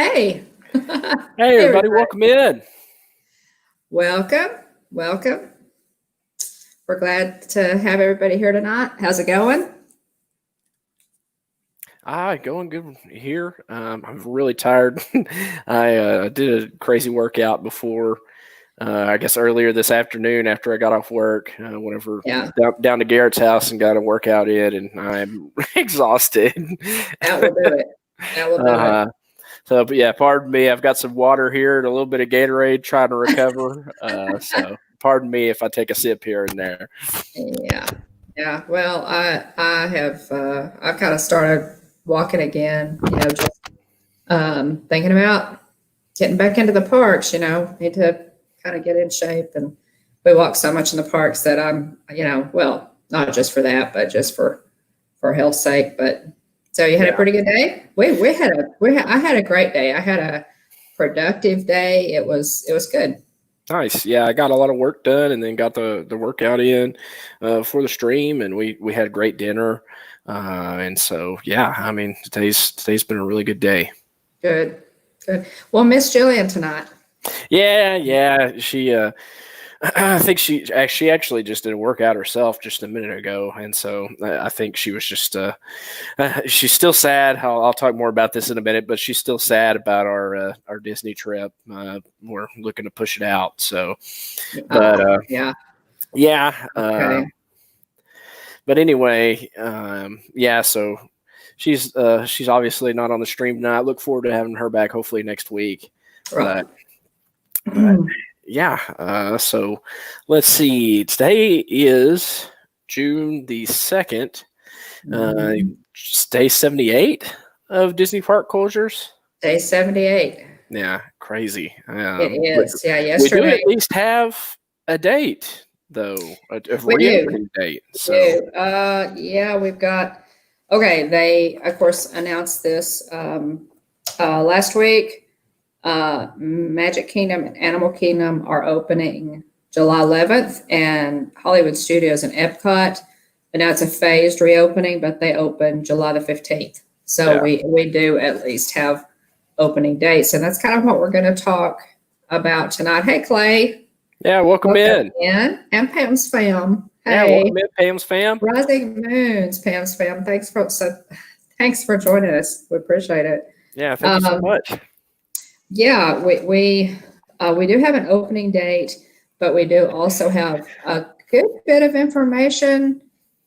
Hey. Hey, Hey, everybody, everybody. welcome in. Welcome. Welcome. We're glad to have everybody here tonight. How's it going? Going good here. I'm really tired. I did a crazy workout before, I guess earlier this afternoon after I got off work. Whenever Yeah, down to Garrett's house and got a workout in, and I'm exhausted. that will do it. That will do it. uh, but yeah, pardon me. I've got some water here and a little bit of Gatorade trying to recover. So pardon me if I take a sip here and there. Yeah. Yeah. Well, I have I've kind of started walking again, just thinking about getting back into the parks, need to kind of get in shape, and we walk so much in the parks that well, not just for that, but just for health's sake. But so you had a Yeah. pretty good day. I had a great day. I had a productive day. It was good. Nice. Yeah, I got a lot of work done and then got the workout in for the stream, and we had a great dinner. And so yeah, I mean today's been a really good day. Good. Good. Well, Miss Jillian tonight. Yeah. I think she actually just did a workout herself just a minute ago, and so I think she was just she's still sad. I'll talk more about this in a minute, but she's still sad about our Disney trip. We're looking to push it out. So, but Yeah. yeah. Okay. But anyway, yeah. So she's obviously not on the stream tonight. I look forward to having her back hopefully next week. Right. But yeah. So let's see. Today is June the 2nd. Day 78 of Disney park closures. Day 78. Yeah, crazy. It is. Yeah. We do Yesterday at least have a date though, a we do. reopening date. We So do. Yeah, we've got. Okay, they of course announced this last week. Magic Kingdom and Animal Kingdom are opening July 11th, and Hollywood Studios and Epcot. And now it's a phased reopening, but they open July the 15th. So yeah, we do at least have opening dates, and that's kind of what we're going to talk about tonight. Hey, Clay, yeah. Welcome welcome in. in, and Pam's fam. Yeah, Hey, welcome in, Pam's fam. Rising Moons, Pam's fam. Thanks for joining us. We appreciate it. Yeah, thank you so Um, much. yeah, we do have an opening date, but we do also have a good bit of information,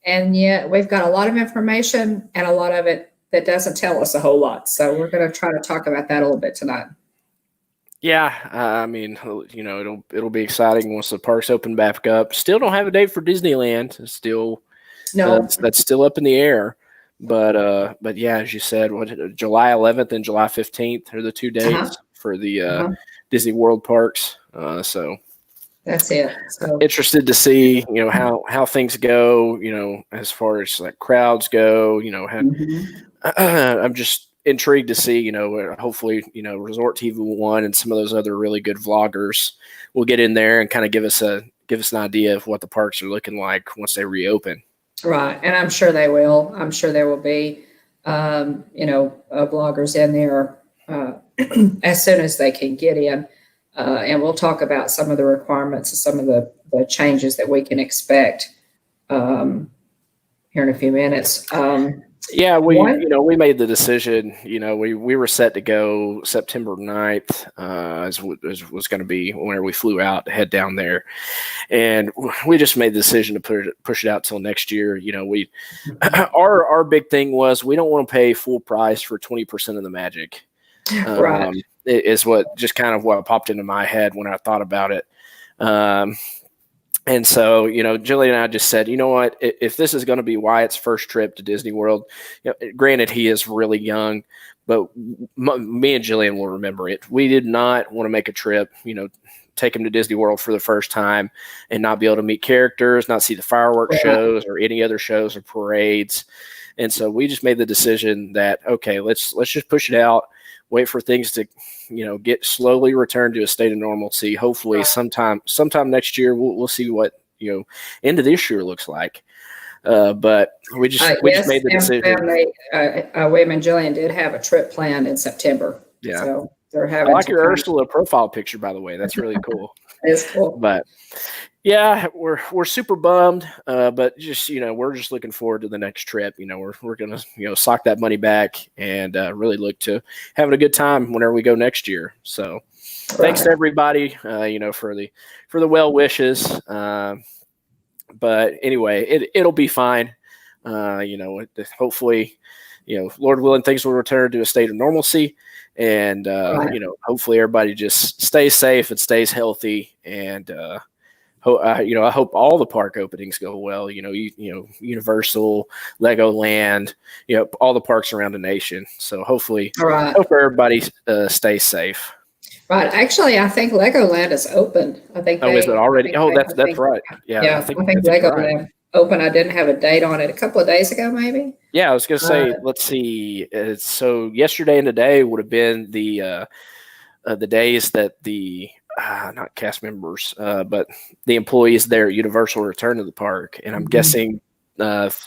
and yet we've got a lot of information and a lot of it that doesn't tell us a whole lot. So we're going to try to talk about that a little bit tonight. Yeah, I mean, it'll be exciting once the parks open back up. Still don't have a date for Disneyland. It's still No, that's still up in the air. But yeah, as you said, July 11th and July 15th are the two uh-huh, dates for the uh-huh, Disney World parks. So that's it. So interested to see how things go. As far as like crowds go. mhm. I'm just intrigued to see, hopefully, Resort TV One and some of those other really good vloggers will get in there and kind of give us an idea of what the parks are looking like once they reopen. Right, and I'm sure they will. I'm sure there will be, bloggers in there as soon as they can get in, and we'll talk about some of the requirements and some of the changes that we can expect here in a few minutes. Yeah, One, we made the decision. We were set to go September 9th, as was going to be whenever we flew out to head down there, and we just made the decision to push it out till next year. We our big thing was we don't want to pay full price for 20% of the magic. right, Is what just kind of what popped into my head when I thought about it. And so, Jillian and I just said, you know what, if this is going to be Wyatt's first trip to Disney World, granted he is really young, but me and Jillian will remember it. We did not want to make a trip, take him to Disney World for the first time and not be able to meet characters, not see the fireworks right, shows or any other shows or parades. And so we just made the decision that, okay, let's just push it out, wait for things to, get slowly returned to a state of normalcy. Hopefully right. sometime next year, we'll see what, end of this year looks like. But we just Yes, made the and decision. family, William and Jillian did have a trip planned in September. Yeah. So they're I having like to your kind of, Ursula profile picture, by the way. That's really cool. it's cool. But yeah, we're super bummed, but just we're just looking forward to the next trip. We're gonna sock that money back and really look to having a good time whenever we go next year. So thanks to Right. everybody, for the well wishes. But anyway, it'll be fine. Hopefully, Lord willing, things will return to a state of normalcy, and Right. hopefully everybody just stays safe and stays healthy. And I hope all the park openings go well. Universal, Legoland, all the parks around the nation. So hopefully, All right. hope everybody stays safe. Right. Actually, I think Legoland is open. Oh, is it I already? think Oh, they, I that's think, right. Yeah, yeah, I think you're right. Legoland open. I didn't have a date on it a couple of days ago, maybe. Yeah, I was gonna Uh, say. Let's see. So yesterday and today would have been the days that the not cast members, but the employees there at Universal return to the park, and I'm mhm. guessing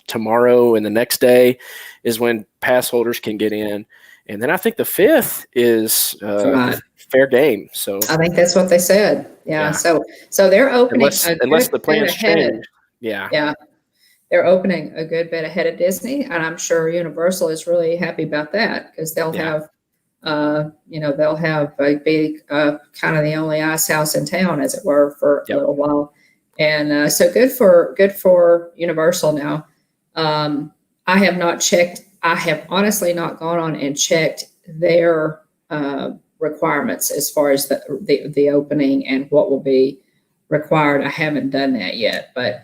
tomorrow and the next day is when pass holders can get in, and then I think the 5th is Right. fair game. So I think that's what they said. Yeah. yeah, So they're opening unless a unless good the bit plans ahead. change. Yeah, Yeah. They're opening a good bit ahead of Disney, and I'm sure Universal is really happy about that because yeah, they'll have a big, kind of the only ice house in town, as it were, for a yep, little while, and so good for Universal now. I have not checked. I have honestly not gone on and checked their requirements as far as the opening and what will be required. I haven't done that yet, but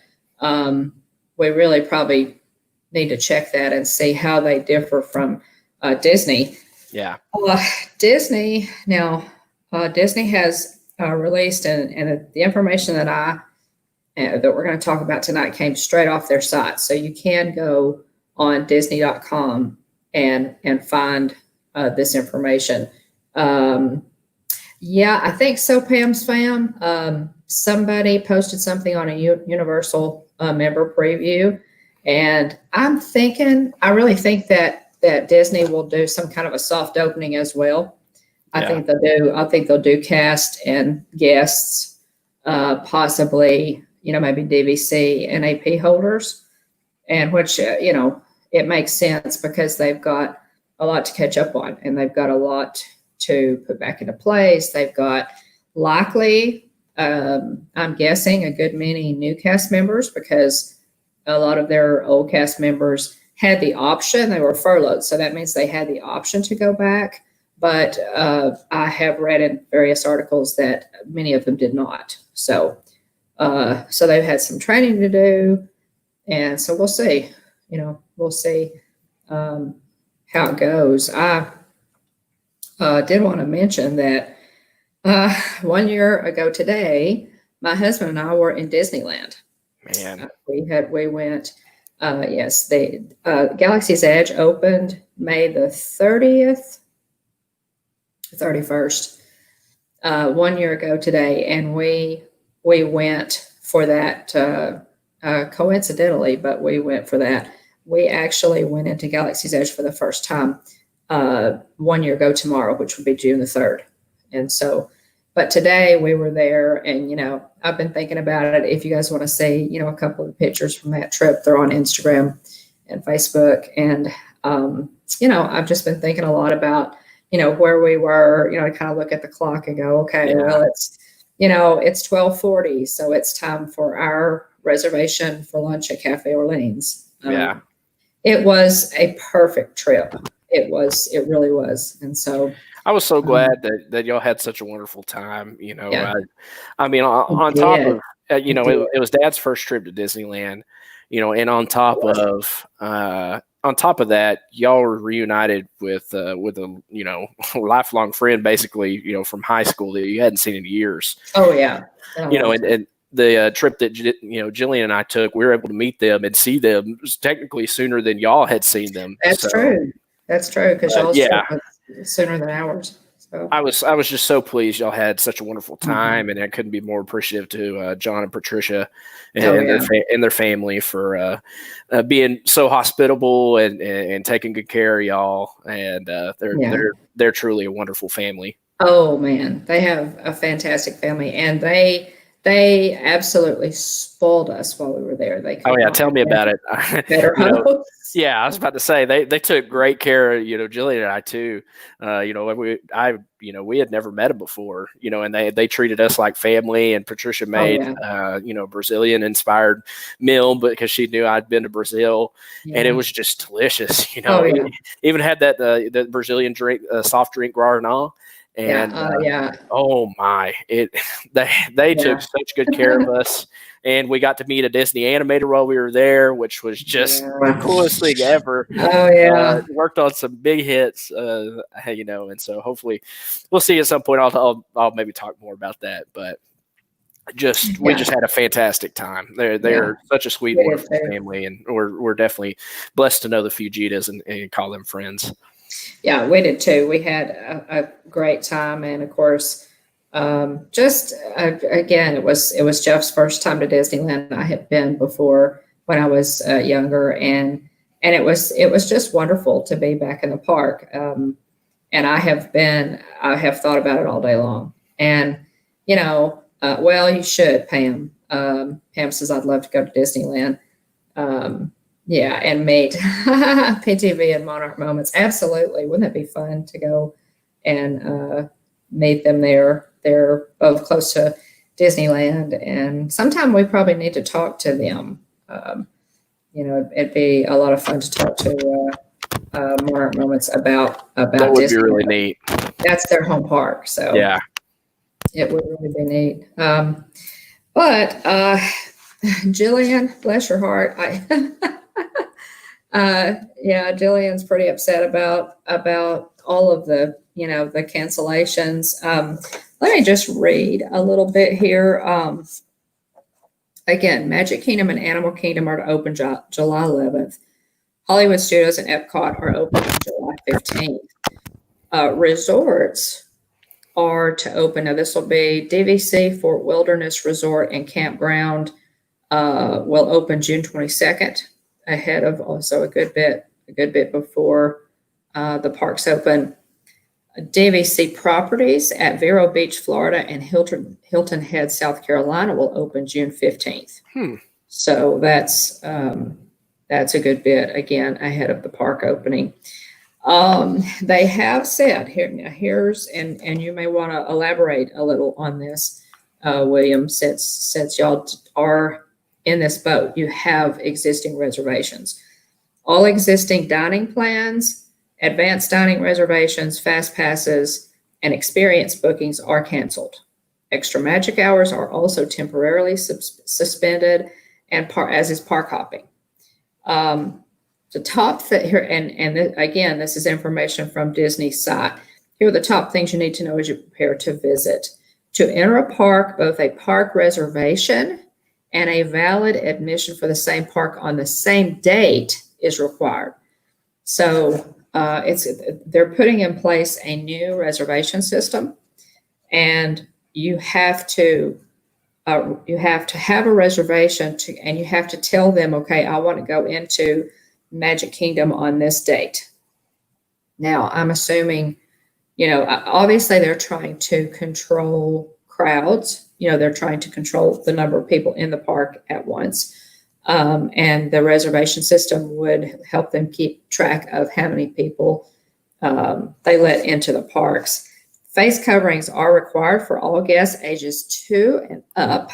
we really probably need to check that and see how they differ from Disney. yeah, Uh, Disney now, Disney has released, and the information that we're going to talk about tonight came straight off their site. So you can go on Disney.com and find this information. Yeah, I think so. Pam's fam. Somebody posted something on a Universal member preview, and I really think that Disney will do some kind of a soft opening as well. yeah, I think they'll do cast and guests, possibly maybe DVC and AP holders, and which it makes sense because they've got a lot to catch up on, and they've got a lot to put back into place. They've got likely, I'm guessing, a good many new cast members because a lot of their old cast members had the option. They were furloughed, so that means they had the option to go back. But I have read in various articles that many of them did not. So they've had some training to do, and so we'll see. We'll see how it goes. I did want to mention that 1 year ago today, my husband and I were in Disneyland. man, We went. Yes, the Galaxy's Edge opened May the 30th, 31st, 1 year ago today, and we went for that. Coincidentally, but we went for that. We actually went into Galaxy's Edge for the first time 1 year ago tomorrow, which would be June the 3rd. And so, but today we were there, and I've been thinking about it. If you guys want to see a couple of the pictures from that trip, they're on Instagram and Facebook. And I've just been thinking a lot about where we were. To kind of look at the clock and go, okay, yeah, well, it's 12:40, so it's time for our reservation for lunch at Cafe Orleans. yeah. It was a perfect trip. It really was. And so I was so glad that y'all had such a wonderful time. yeah, I mean, on it top did. of It did. it was Dad's first trip to Disneyland. And on top of that, y'all were reunited with a lifelong friend, basically, from high school that you hadn't seen in years. Oh yeah. And the trip that Jillian and I took, we were able to meet them and see them technically sooner than y'all had seen them. That's So, true. That's true because y'all's yeah, trip was sooner than ours. So, I was just so pleased y'all had such a wonderful time, and I couldn't be more appreciative to John and Patricia oh and yeah, and their family for being so hospitable and taking good care of y'all. And yeah. they're truly a wonderful family. Oh man, they have a fantastic family, and they absolutely spoiled us while we were there. They Oh could yeah, not tell have me been about it. better you know, hosts. yeah, I was about to say they took great care of Jillian and I too. We had never met them before, and they treated us like family. And Patricia Oh made yeah, Brazilian inspired meal because she knew I'd been to Brazil, and it yeah. was just delicious. Oh yeah, Even had that Brazilian drink, soft drink guaraná, yeah, and yeah, oh my, they took yeah, such good care of us. And we got to meet a Disney animator while we were there, which was just the yeah. coolest thing ever. Oh yeah, Worked on some big hits, and so hopefully we'll see at some point. I'll maybe talk more about that, but we yeah, just had a fantastic time. yeah. They're such a sweet, We did wonderful too. family, and we're definitely blessed to know the Fujitas and call them friends. Yeah, we did too. We had a great time, and of course, just again, it was Jeff's first time to Disneyland. I had been before when I was younger, and it was just wonderful to be back in the park. And I have thought about it all day long. And well, you should, Pam. Pam says I'd love to go to Disneyland. Um, yeah, and meet PTV and Monarch Moments. Absolutely. Wouldn't that be fun to go and meet them there? They're both close to Disneyland, and sometime we probably need to talk to them. It'd be a lot of fun to talk to Monarch Moments That about would be really Disneyland. neat. That's their home park, so Yeah. it would really be neat. But Jillian, bless your heart, yeah, Jillian's pretty upset about all of the cancellations. Let me just read a little bit here. Again, Magic Kingdom and Animal Kingdom are to open July 11th. Hollywood Studios and Epcot are open July 15th. Resorts are to open. Now, this will be DVC Fort Wilderness Resort and Campground will open June 22nd, ahead of also a good bit before the parks open. DVC Properties at Vero Beach, Florida, and Hilton Head, South Carolina, will open June 15th. So that's a good bit again ahead of the park opening. They have said here's and you may want to elaborate a little on this, William, since y'all are in this boat. You have existing reservations. All existing dining plans, advanced dining reservations, fast passes, and experience bookings are canceled. Extra magic hours are also temporarily suspended, and as is park hopping. The top here, and again, this is information from Disney's site. Here are the top things you need to know as you prepare to visit. To enter a park, both a park reservation and a valid admission for the same park on the same date is required. So they're putting in place a new reservation system, and you have to have a reservation and you have to tell them, okay, I want to go into Magic Kingdom on this date. Now, I'm assuming, obviously they're trying to control crowds. They're trying to control the number of people in the park at once. And the reservation system would help them keep track of how many people they let into the parks. Face coverings are required for all guests ages 2 and up.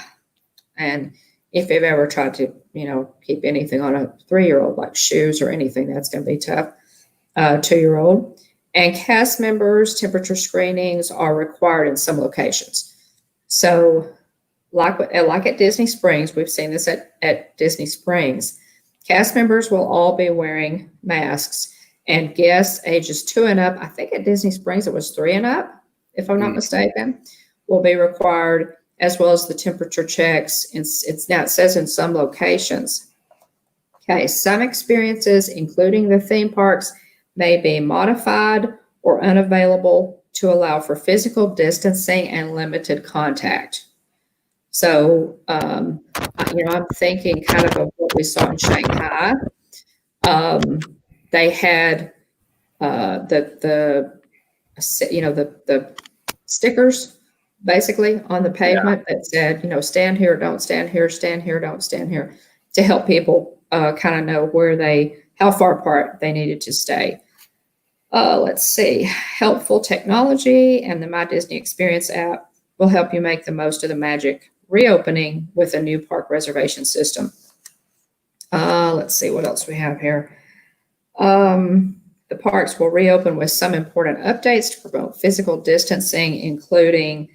And if you've ever tried to, keep anything on a 3-year-old, like shoes or anything, that's going to be tough. 2-year-old. And cast members' temperature screenings are required in some locations. So like at Disney Springs, we've seen this at Disney Springs, cast members will all be wearing masks, and guests ages 2 and up, I think at Disney Springs it was 3 and up, if I'm not mistaken, will be required, as well as the temperature checks. Now it says in some locations. Okay, some experiences, including the theme parks, may be modified or unavailable to allow for physical distancing and limited contact. So, I'm thinking kind of what we saw in Shanghai. They had the stickers basically on the pavement that said, stand here, don't stand here, stand here, don't stand here, to help people kind of know how far apart they needed to stay. Let's see, helpful technology and the My Disney Experience app will help you make the most of the magic reopening with a new park reservation system. Let's see what else we have here. The parks will reopen with some important updates to promote physical distancing, including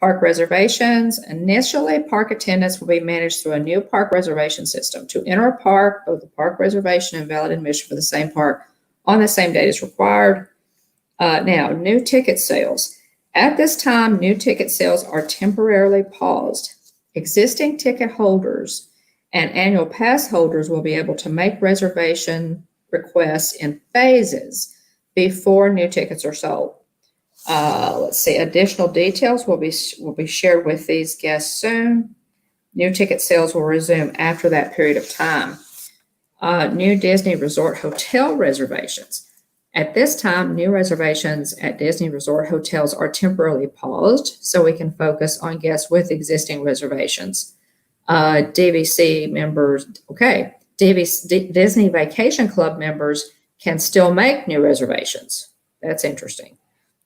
park reservations. Initially, park attendance will be managed through a new park reservation system. To enter a park, both the park reservation and valid admission for the same park on the same date is required. Now, new ticket sales. At this time, new ticket sales are temporarily paused. Existing ticket holders and annual pass holders will be able to make reservation requests in phases before new tickets are sold. Let's see, additional details will be shared with these guests soon. New ticket sales will resume after that period of time. New Disney Resort Hotel reservations. At this time, new reservations at Disney Resort hotels are temporarily paused so we can focus on guests with existing reservations. DVC members, Disney Vacation Club members can still make new reservations. That's interesting.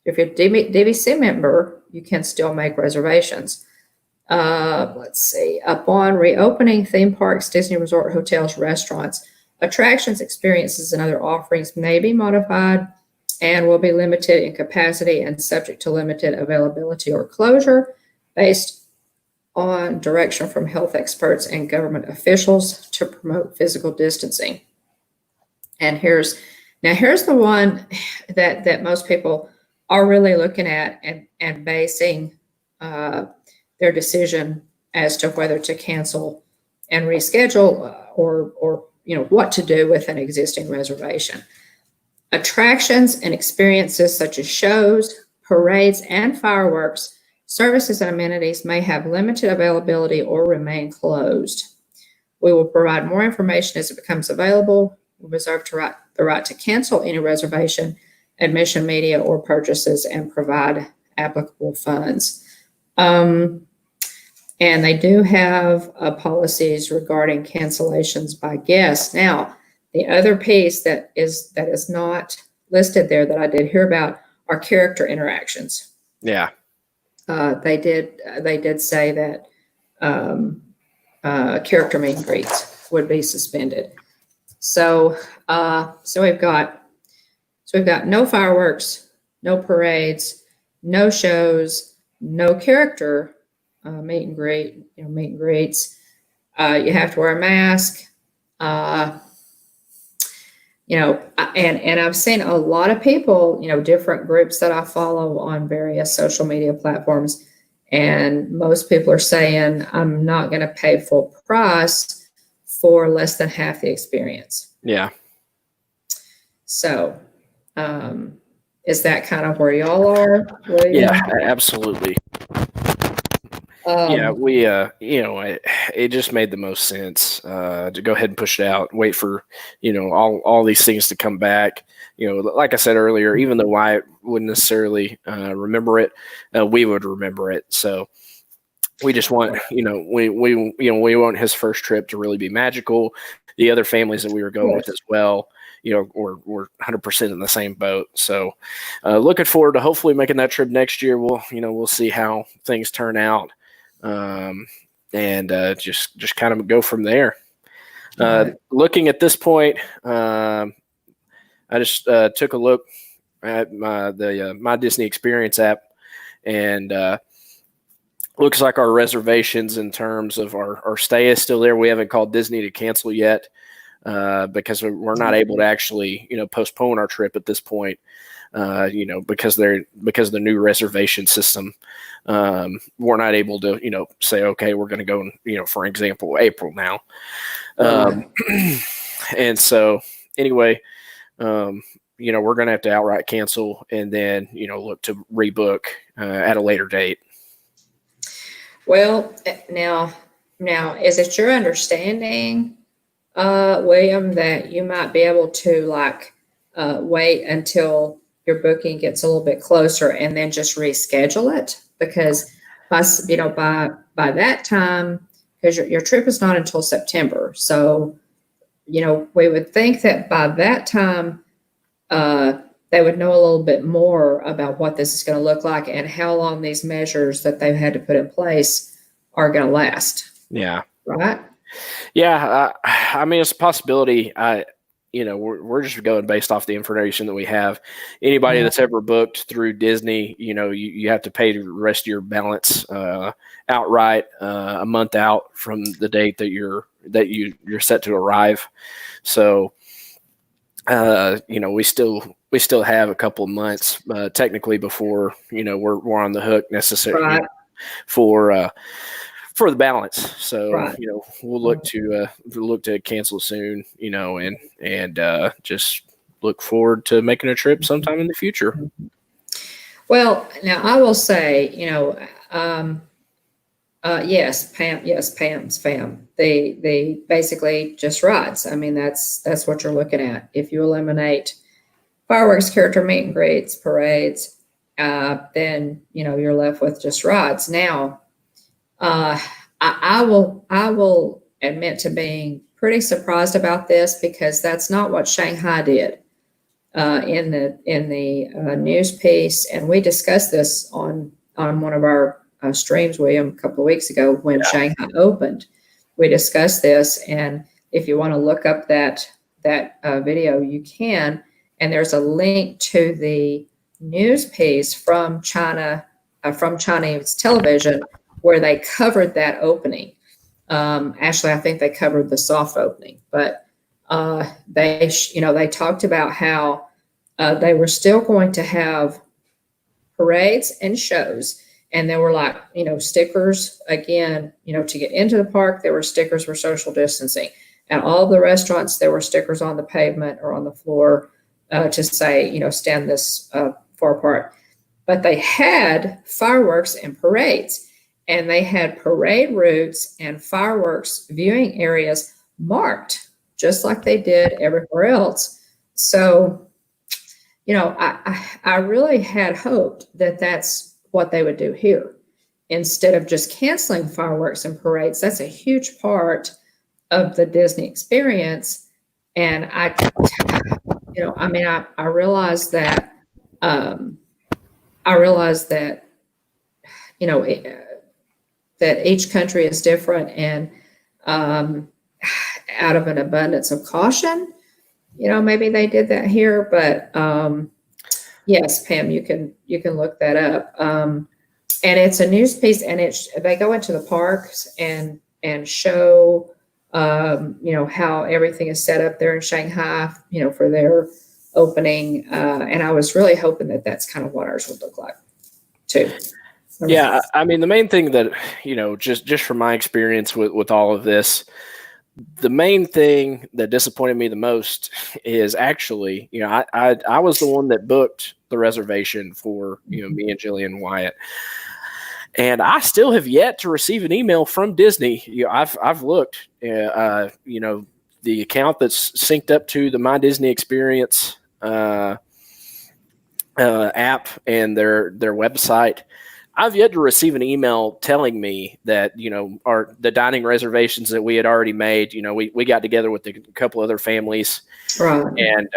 If you're a DVC member, you can still make reservations. Let's see. Upon reopening theme parks, Disney Resort hotels, restaurants, attractions, experiences, and other offerings may be modified and will be limited in capacity and subject to limited availability or closure based on direction from health experts and government officials to promote physical distancing. And here's the one that most people are really looking at and basing their decision as to whether to cancel and reschedule or what to do with an existing reservation. Attractions and experiences such as shows, parades, and fireworks, services and amenities may have limited availability or remain closed. We will provide more information as it becomes available. We reserve the right to cancel any reservation, admission, media, or purchases and provide applicable funds. And they do have policies regarding cancellations by guests. Now, the other piece that is not listed there that I did hear about are character interactions. Yeah. They did say that character meet and greets would be suspended. So we've got no fireworks, no parades, no shows, no character meet and greets. You have to wear a mask. And I've seen a lot of people, different groups that I follow on various social media platforms, and most people are saying, I'm not going to pay full price for less than half the experience. Yeah. So, is that kind of where y'all are, William? Yeah, absolutely. We, it just made the most sense to go ahead and push it out, wait for, all these things to come back. Like I said earlier, even though I wouldn't necessarily remember it, we would remember it. So we just want, we want his first trip to really be magical. The other families that we were going with as well, we're 100% in the same boat. So looking forward to hopefully making that trip next year. We'll see how things turn out. And just kind of go from there. Looking at this point, I just took a look at the My Disney Experience app, and looks like our reservations in terms of our stay is still there. We haven't called Disney to cancel yet because we're not able to actually postpone our trip at this point. Because of the new reservation system, we're not able to, say, okay, we're going to go, for example, April now. And so anyway, we're going to have to outright cancel and then, look to rebook at a later date. Well, now, is it your understanding, William, that you might be able to wait until your booking gets a little bit closer and then just reschedule it? Because by that time, because your trip is not until September, so we would think that by that time, they would know a little bit more about what this is going to look like and how long these measures that they've had to put in place are going to last. Yeah. Right. Yeah. I mean, it's a possibility. We're just going based off the information that we have. Anybody that's ever booked through Disney, you have to pay the rest of your balance outright a month out from the date that you're set to arrive. So, we still have a couple of months technically before we're on the hook necessarily for the balance. So we'll look to cancel soon, and just look forward to making a trip sometime in the future. Well, now I will say, yes, Pam's fam. They basically just rides. I mean, that's what you're looking at. If you eliminate fireworks, character meet and greets, parades, then you're left with just rides. Now, I will admit to being pretty surprised about this because that's not what Shanghai did in the news piece, and we discussed this on one of our streams, William, a couple of weeks ago when Shanghai opened. We discussed this, and if you want to look up that video, you can. And there's a link to the news piece from China, from Chinese television, where they covered that opening. Actually, I think they covered the soft opening, but they talked about how they were still going to have parades and shows. And there were stickers again, to get into the park, there were stickers for social distancing. At all the restaurants, there were stickers on the pavement or on the floor to say, stand this far apart. But they had fireworks and parades, and they had parade routes and fireworks viewing areas marked just like they did everywhere else. So, I really had hoped that that's what they would do here instead of just canceling fireworks and parades. That's a huge part of the Disney experience. And I realized that, that each country is different, and out of an abundance of caution, maybe they did that here, but yes, Pam, you can look that up. And it's a news piece, and they go into the parks and show, how everything is set up there in Shanghai, for their opening. And I was really hoping that that's kind of what ours would look like too. Yeah. I mean, the main thing that, just from my experience with all of this, the main thing that disappointed me the most is actually, I was the one that booked the reservation for, me and Jillian Wyatt. And I still have yet to receive an email from Disney. I've looked, the account that's synced up to the My Disney Experience app and their website. I've yet to receive an email telling me that, the dining reservations that we had already made, we got together with a couple other families, right, and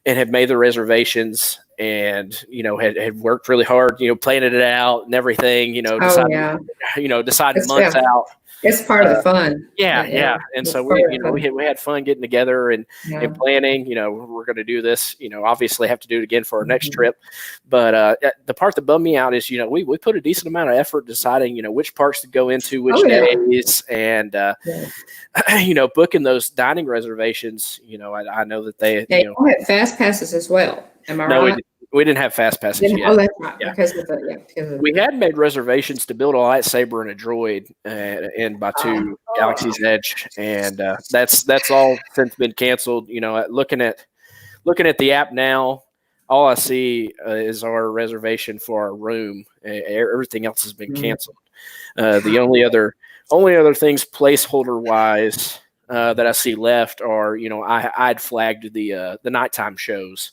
have made the reservations and, had worked really hard, planning it out and everything, decided months out. It's part of the fun. Yeah. And so we had fun getting together and planning, we're going to do this, obviously have to do it again for our next trip. But the part that bummed me out is, we put a decent amount of effort deciding, which parks to go into, which days, and, booking those dining reservations. I know that they don't have fast passes as well. Am I right? We didn't have fast passes yet. Oh, that's right. Yeah. Because of the, we had made reservations to build a lightsaber and a droid in Batu Galaxy's Edge, and that's all since been canceled. Looking at looking at the app now, all I see is our reservation for our room. Everything else has been canceled. The only other things placeholder wise that I see left are, I'd flagged the nighttime shows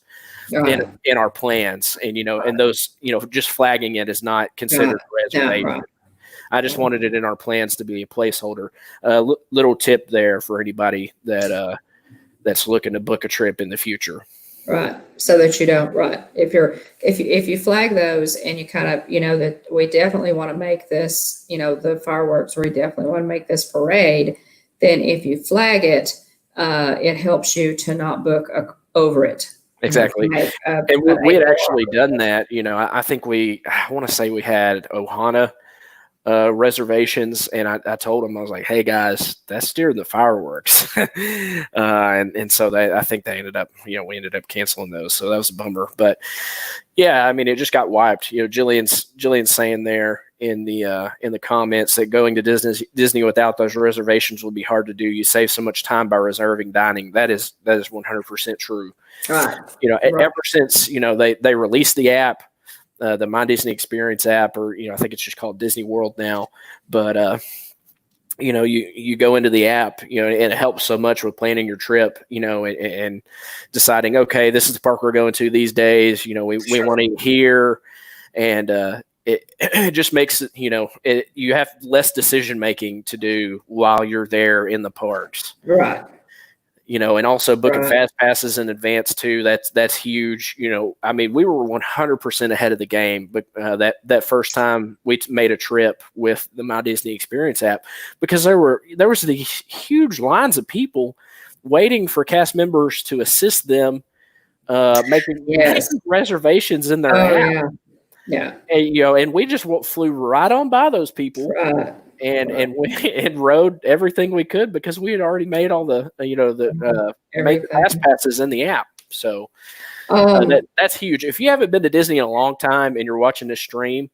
in our plans, and and those, just flagging it is not considered a reservation. Right. I just wanted it in our plans to be a placeholder. Little tip there for anybody that's looking to book a trip in the future. Right. So that you don't, right. If you flag those and you kind of, that we definitely want to make this, the fireworks, we definitely want to make this parade, then if you flag it, it helps you to not book over it. Exactly. And we had actually done that. I think I want to say we had Ohana reservations, and I told them, I was like, hey guys, that's during the fireworks. and so I think they ended up, we ended up canceling those. So that was a bummer, but yeah, I mean, it just got wiped. Jillian's saying there in the comments that going to Disney without those reservations would be hard to do. You save so much time by reserving dining. That is 100% true. Right. Ever since, they released the app, the My Disney Experience app, or I think it's just called Disney World now. But you go into the app, and it helps so much with planning your trip, and deciding, okay, this is the park we're going to these days. We want to eat here, and it just makes it, you have less decision making to do while you're there in the parks. Right. And also booking fast passes in advance too. That's huge. I mean, we were 100% ahead of the game, but that first time we made a trip with the My Disney Experience app, because there was these huge lines of people waiting for cast members to assist them making reservations in their app. Yeah. And we just flew right on by those people. Right. And we rode everything we could because we had already made all the made the fast passes in the app. So that's huge. If you haven't been to Disney in a long time and you're watching this stream,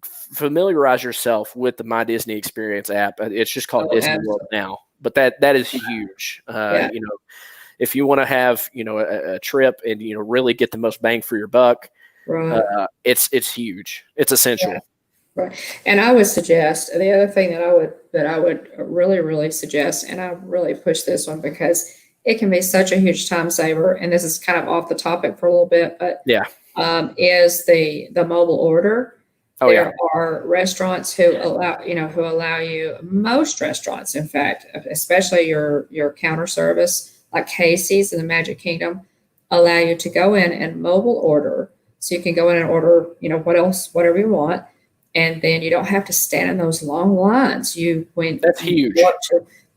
familiarize yourself with the My Disney Experience app. It's just called Disney World now, but that is huge. If you want to have a trip and really get the most bang for your buck, it's huge. It's essential. Yeah. Right. And I would suggest the other thing that I would really, really suggest, and I really push this one because it can be such a huge time saver. And this is kind of off the topic for a little bit, but is the mobile order. There are restaurants who allow you, most restaurants, in fact, especially your counter service, like Casey's in the Magic Kingdom, allow you to go in and mobile order. So you can go in and order, whatever you want. And then you don't have to stand in those long lines. That's huge.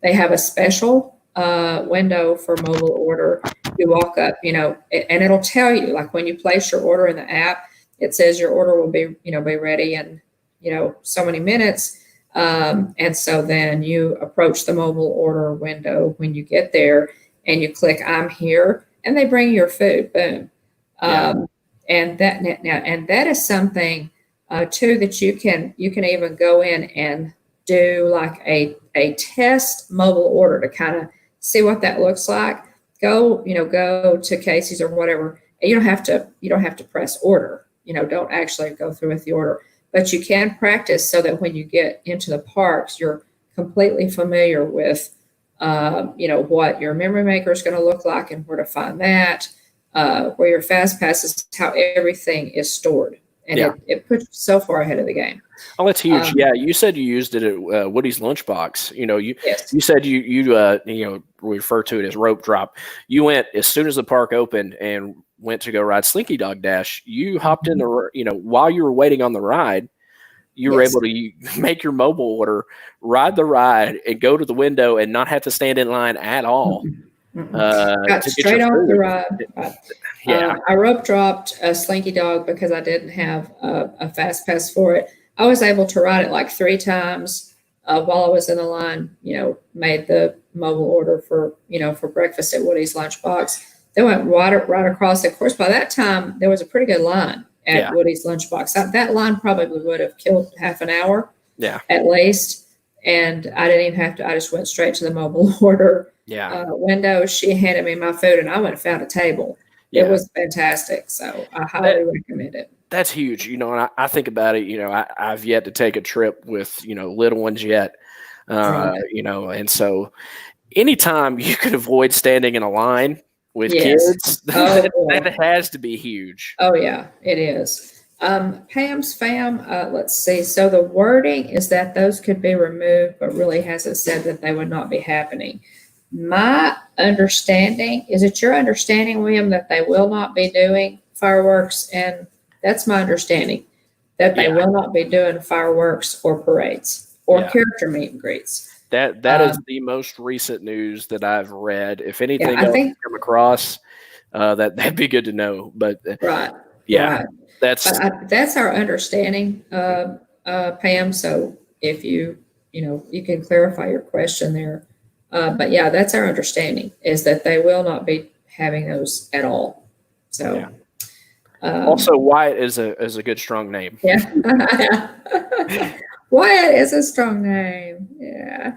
They have a special window for mobile order. You walk up, and it'll tell you, like when you place your order in the app, it says your order will be ready in, so many minutes. And so then you approach the mobile order window when you get there and you click I'm here and they bring your food. Boom. And that is something too, that you can even go in and do like a test mobile order to kind of see what that looks like. Go to Casey's or whatever. And you don't have to press order. Don't actually go through with the order, but you can practice so that when you get into the parks, you're completely familiar with, what your memory maker is going to look like and where to find that, where your fast passes, how everything is stored. And it puts you so far ahead of the game. Oh, that's huge. You said you used it at Woody's Lunchbox. You said you refer to it as rope drop. You went as soon as the park opened and went to go ride Slinky Dog Dash. You hopped in while you were waiting on the ride, you were able to make your mobile order, ride the ride, and go to the window and not have to stand in line at all. Got straight off the ride. I rope dropped a Slinky Dog because I didn't have a fast pass for it. I was able to ride it like 3 times while I was in the line. Made the mobile order for breakfast at Woody's Lunchbox. They went right across. Of course, by that time there was a pretty good line at Woody's Lunchbox. That line probably would have killed half an hour, at least. And I didn't even have to. I just went straight to the mobile order. Yeah. window. She handed me my food, and I went and found a table. It Yeah. was fantastic. So I That, highly recommend it. that's huge. And I think about it, I've yet to take a trip with, little ones yet. Right. And so anytime you could avoid standing in a line with Yes. kids, Oh that boy. has to be huge. Oh yeah, it is. Pam's fam. Let's see. So the wording is that those could be removed, but really hasn't said that they would not be happening. My understanding is it your understanding, William, that they will not be doing fireworks, and that's my understanding that they Yeah. will not be doing fireworks or parades or Yeah. character meet and greets. That is the most recent news that I've read. If Yeah, anything I else think you come across, that'd be good to know. But right, yeah, right. that's But that's our understanding, Pam. So if you can clarify your question there. But yeah, that's our understanding is that they will not be having those at all. yeah. So, Also, Wyatt is a good strong name. yeah. Wyatt is a strong name. Yeah.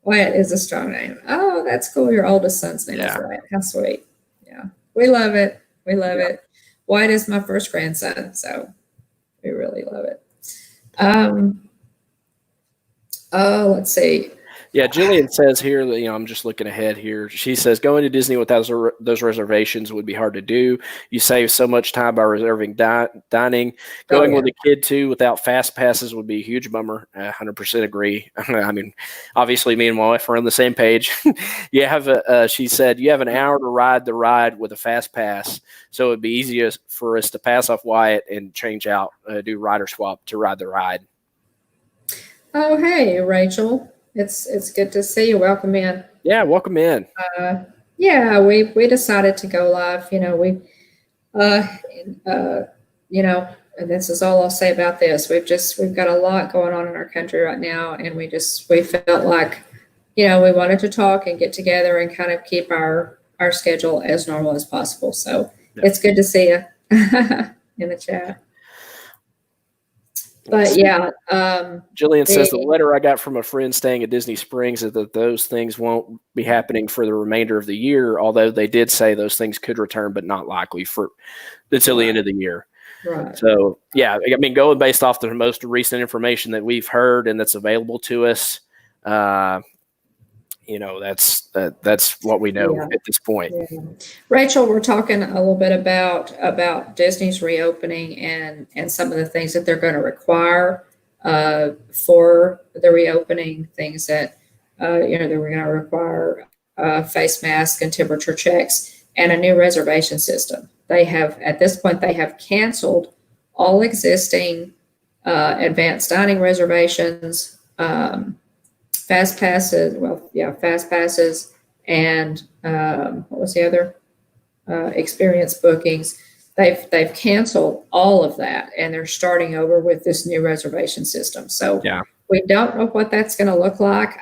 Wyatt is a strong name. Oh, that's cool. Your oldest son's name is Yeah. Wyatt. How sweet. Yeah. We love it. We love Yeah. it. Wyatt is my first grandson. So we really love it. Um, oh, let's see. Yeah, Jillian says here that, I'm just looking ahead here. She says going to Disney without those reservations would be hard to do. You save so much time by reserving dining. Oh, Going yeah. with a kid too without fast passes would be a huge bummer. 100% agree. I mean, obviously, me and my wife are on the same page. You have she said you have an hour to ride the ride with a fast pass, so it'd be easier for us to pass off Wyatt and change out, do rider swap to ride the ride. Oh, hey, Rachel. It's good to see you. Welcome in. Yeah, welcome in. Yeah, we decided to go live. Uh, uh, and this is all I'll say about this. We've got a lot going on in our country right now, and we felt like, we wanted to talk and get together and kind of keep our schedule as normal as possible. So Yeah. it's good to see you in the chat. But yeah, Jillian says the letter I got from a friend staying at Disney Springs is that those things won't be happening for the remainder of the year, although they did say those things could return, but not likely until the end of the year. Right. So, yeah, I mean, going based off the most recent information that we've heard and that's available to us, that's what we know at this point. Yeah. Rachel, we're talking a little bit about Disney's reopening and some of the things that they're going to require for the reopening. Things that they were going to require face masks and temperature checks and a new reservation system. They have at this point they have canceled all existing advanced dining reservations. Fast passes, fast passes, and what was the other? Experience bookings. They've canceled all of that, and they're starting over with this new reservation system. So we don't know what that's going to look like.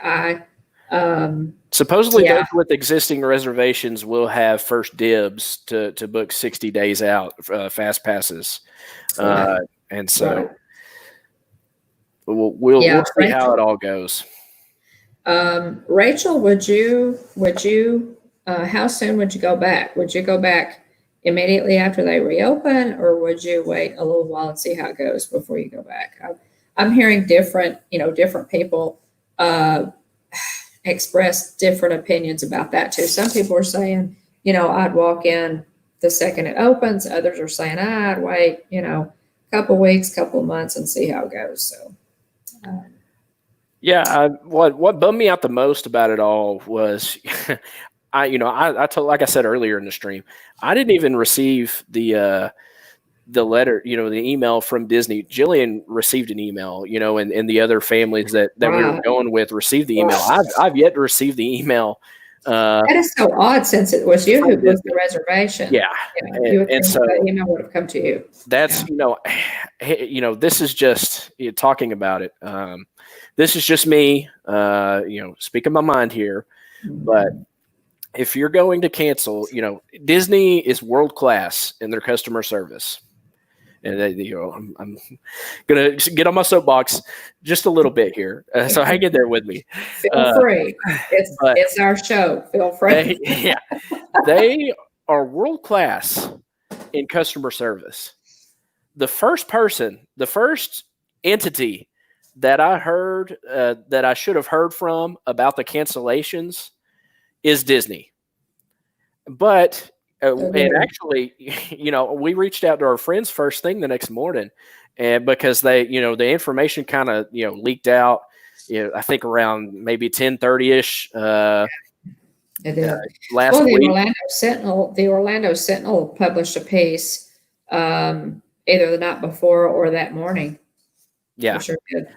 Supposedly, those with existing reservations will have first dibs to book 60 days out fast passes, and so we'll see how it all goes. Rachel, would you how soon would you go back? Would you go back immediately after they reopen, or would you wait a little while and see how it goes before you go back? I'm hearing different people express different opinions about that too. Some people are saying, I'd walk in the second it opens. Others are saying, I'd wait, a couple weeks, couple of months and see how it goes. So. What bummed me out the most about it all was, I told, like I said earlier in the stream, I didn't even receive the letter, the email from Disney. Jillian received an email, and the other families that we were going with received the email. I've yet to receive the email. That is so odd since it was you who booked the reservation. Yeah. You would think that email would have come to you. That's, this is just talking about it. This is just me, speaking my mind here. But if you're going to cancel, Disney is world class in their customer service. And I'm gonna get on my soapbox just a little bit here, so hang in there with me. Feel free. It's our show. Feel free. They are world class in customer service. The first entity that I heard that I should have heard from about the cancellations is Disney. But and actually, we reached out to our friends first thing the next morning, and because they, the information kind of, leaked out, I think around maybe 10:30ish last week. The Orlando Sentinel published a piece either the night before or that morning. Yeah, sure did.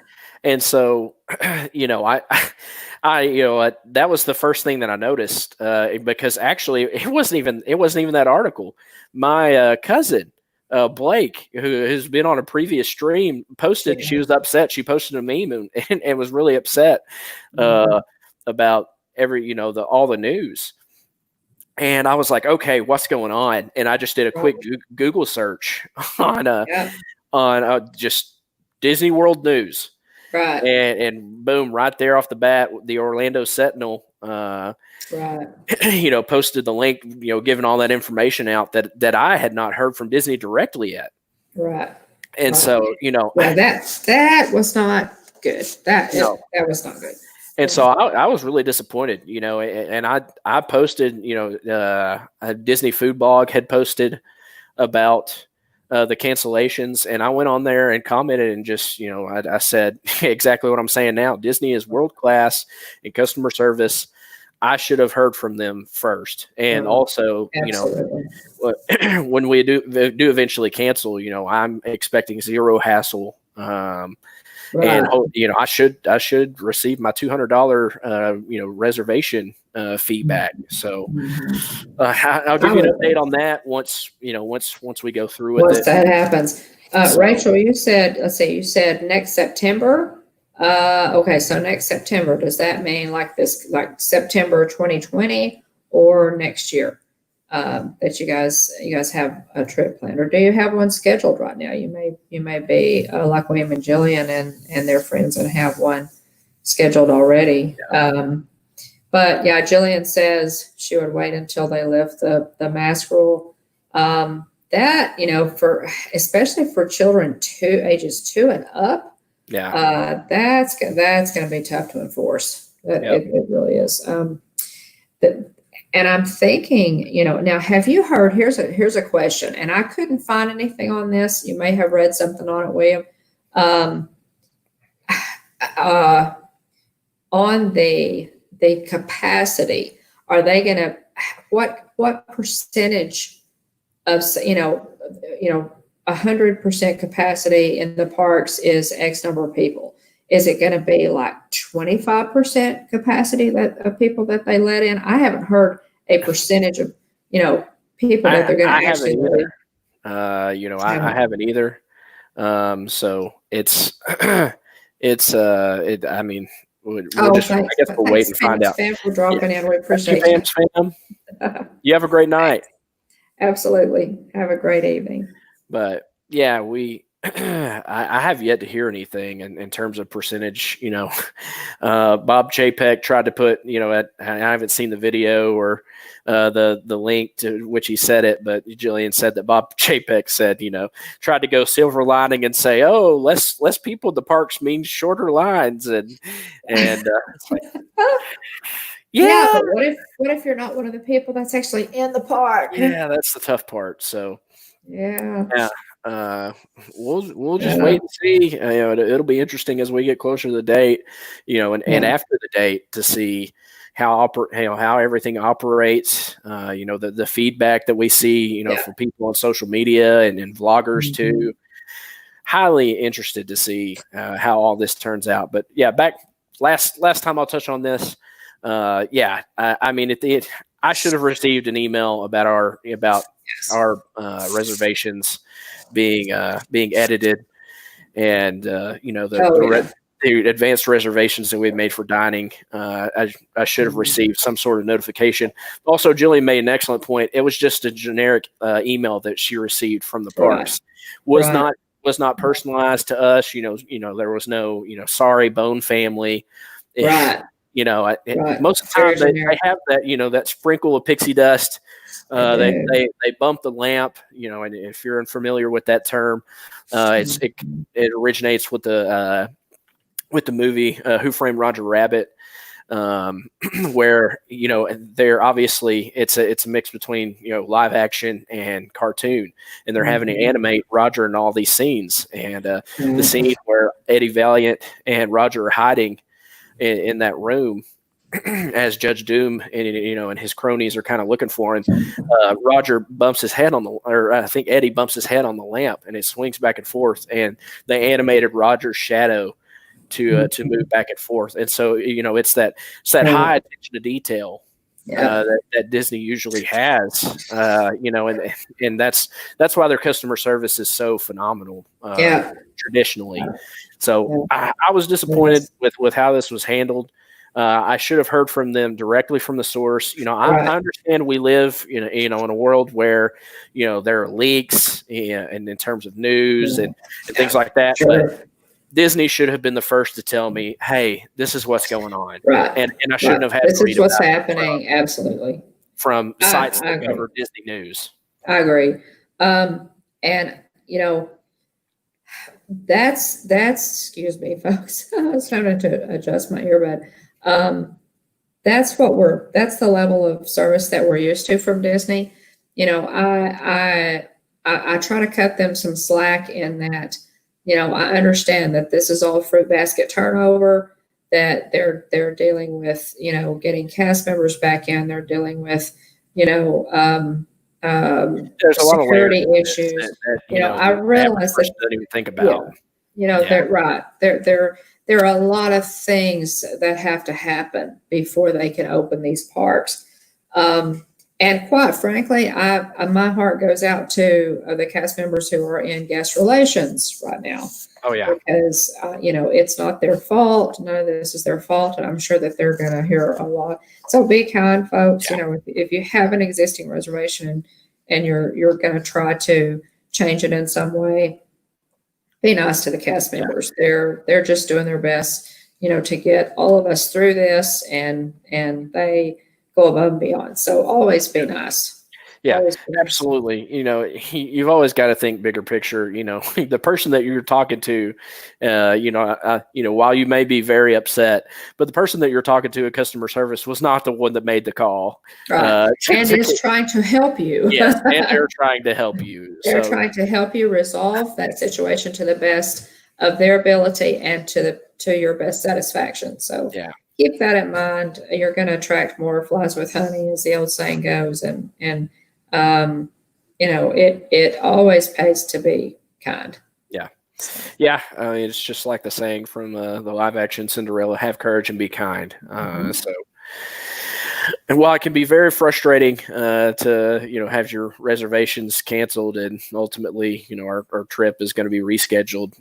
And so, that was the first thing that I noticed because actually it wasn't even that article. My cousin Blake, who has been on a previous stream, posted. She was upset. She posted a meme and was really upset about all the news. And I was like, okay, what's going on? And I just did a quick Google search on just Disney World news. Right. And boom, right there off the bat, the Orlando Sentinel, posted the link, giving all that information out that I had not heard from Disney directly yet. Right. And so, that was not good. That was not good. And so I was really disappointed, and I posted, a Disney food blog had posted about the cancellations, and I went on there and commented and just, I said exactly what I'm saying now. Disney is world class in customer service. I should have heard from them first. And also, when we do eventually cancel, I'm expecting zero hassle. And I should receive my $200 reservation feedback. So I'll give you an update on that once we go through with it. Once that happens. Rachel, you said next September. Okay, so next September, does that mean like September 2020 or next year? That you guys have a trip planned, or do you have one scheduled right now? You may be like William and Jillian and their friends and have one scheduled already. But yeah, Jillian says she would wait until they lift the mask rule. That especially for children ages 2 and up. Yeah, that's going to be tough to enforce. It really is. And I'm thinking, now, have you heard? Here's a question, and I couldn't find anything on this. You may have read something on it, William. On the capacity, are they going to what percentage of 100% capacity in the parks is X number of people? Is it going to be like 25% capacity of people that they let in? I haven't heard a percentage of, people that they're going to actually let in. I haven't either. So it's, I mean, I guess we'll wait and find out. Fam for dropping in. We appreciate it. Fam. You have a great night. Absolutely. Have a great evening. But yeah, I have yet to hear anything in terms of percentage. Bob Chapek tried to put, I haven't seen the video or the link to which he said it, but Jillian said that Bob Chapek said, tried to go silver lining and say, oh, less people at the parks means shorter lines, and it's like, yeah, but what if you're not one of the people that's actually in the park? Yeah, that's the tough part. So yeah. We'll just wait and see. It'll be interesting as we get closer to the date, and after the date to see how everything operates. The feedback that we see, from people on social media and vloggers too. Highly interested to see how all this turns out. But yeah, back last time I'll touch on this. I mean, I should have received an email about our reservations being edited, and the advanced reservations that we had made for dining. I should have received some sort of notification. Also, Jillian made an excellent point. It was just a generic email that she received from the parks. Was not personalized to us. There was no, sorry, Bone family. Right. Most of the time they have that, that sprinkle of pixie dust. They bump the lamp, and if you're unfamiliar with that term, it originates with the movie Who Framed Roger Rabbit, where they're obviously it's a mix between live action and cartoon, and they're having to animate Roger in all these scenes, and the scene where Eddie Valiant and Roger are hiding in that room as Judge Doom and his cronies are kind of looking for him. Roger bumps his head or I think Eddie bumps his head on the lamp, and it swings back and forth, and they animated Roger's shadow to move back and forth. And so it's that high attention to detail that Disney usually has, and that's why their customer service is so phenomenal traditionally. So I was disappointed with how this was handled. I should have heard from them directly from the source. I understand we live in a world where there are leaks and in terms of news and things like that. But Disney should have been the first to tell me, "Hey, this is what's going on," and I shouldn't have had this to read is what's about happening. Absolutely, from sites that cover Disney news. I agree, and that's excuse me, folks. I was trying to adjust my earbud. That's the level of service that we're used to from Disney. I try to cut them some slack in that. I understand that this is all fruit basket turnover, that they're dealing with, getting cast members back in. They're dealing with, there's a lot of security issues. I realize that don't even think about. They're right. There are a lot of things that have to happen before they can open these parks. And quite frankly, my heart goes out to the cast members who are in guest relations right now. Oh yeah, because it's not their fault. None of this is their fault, and I'm sure that they're going to hear a lot. So be kind, folks. Yeah. If you have an existing reservation and you're going to try to change it in some way, be nice to the cast members. They're just doing their best, to get all of us through this, and they go above and beyond. So always be nice. Yeah, absolutely. You've always got to think bigger picture. The person that you're talking to, while you may be very upset, but the person that you're talking to at customer service was not the one that made the call. Right. And is trying to help you. Yes, and they're trying to help you. They're trying to help you resolve that situation to the best of their ability and to your best satisfaction. So keep that in mind. You're going to attract more flies with honey, as the old saying goes, and it always pays to be kind. Yeah. It's just like the saying from the live action Cinderella: "Have courage and be kind." So, and while it can be very frustrating to have your reservations canceled and ultimately our trip is going to be rescheduled,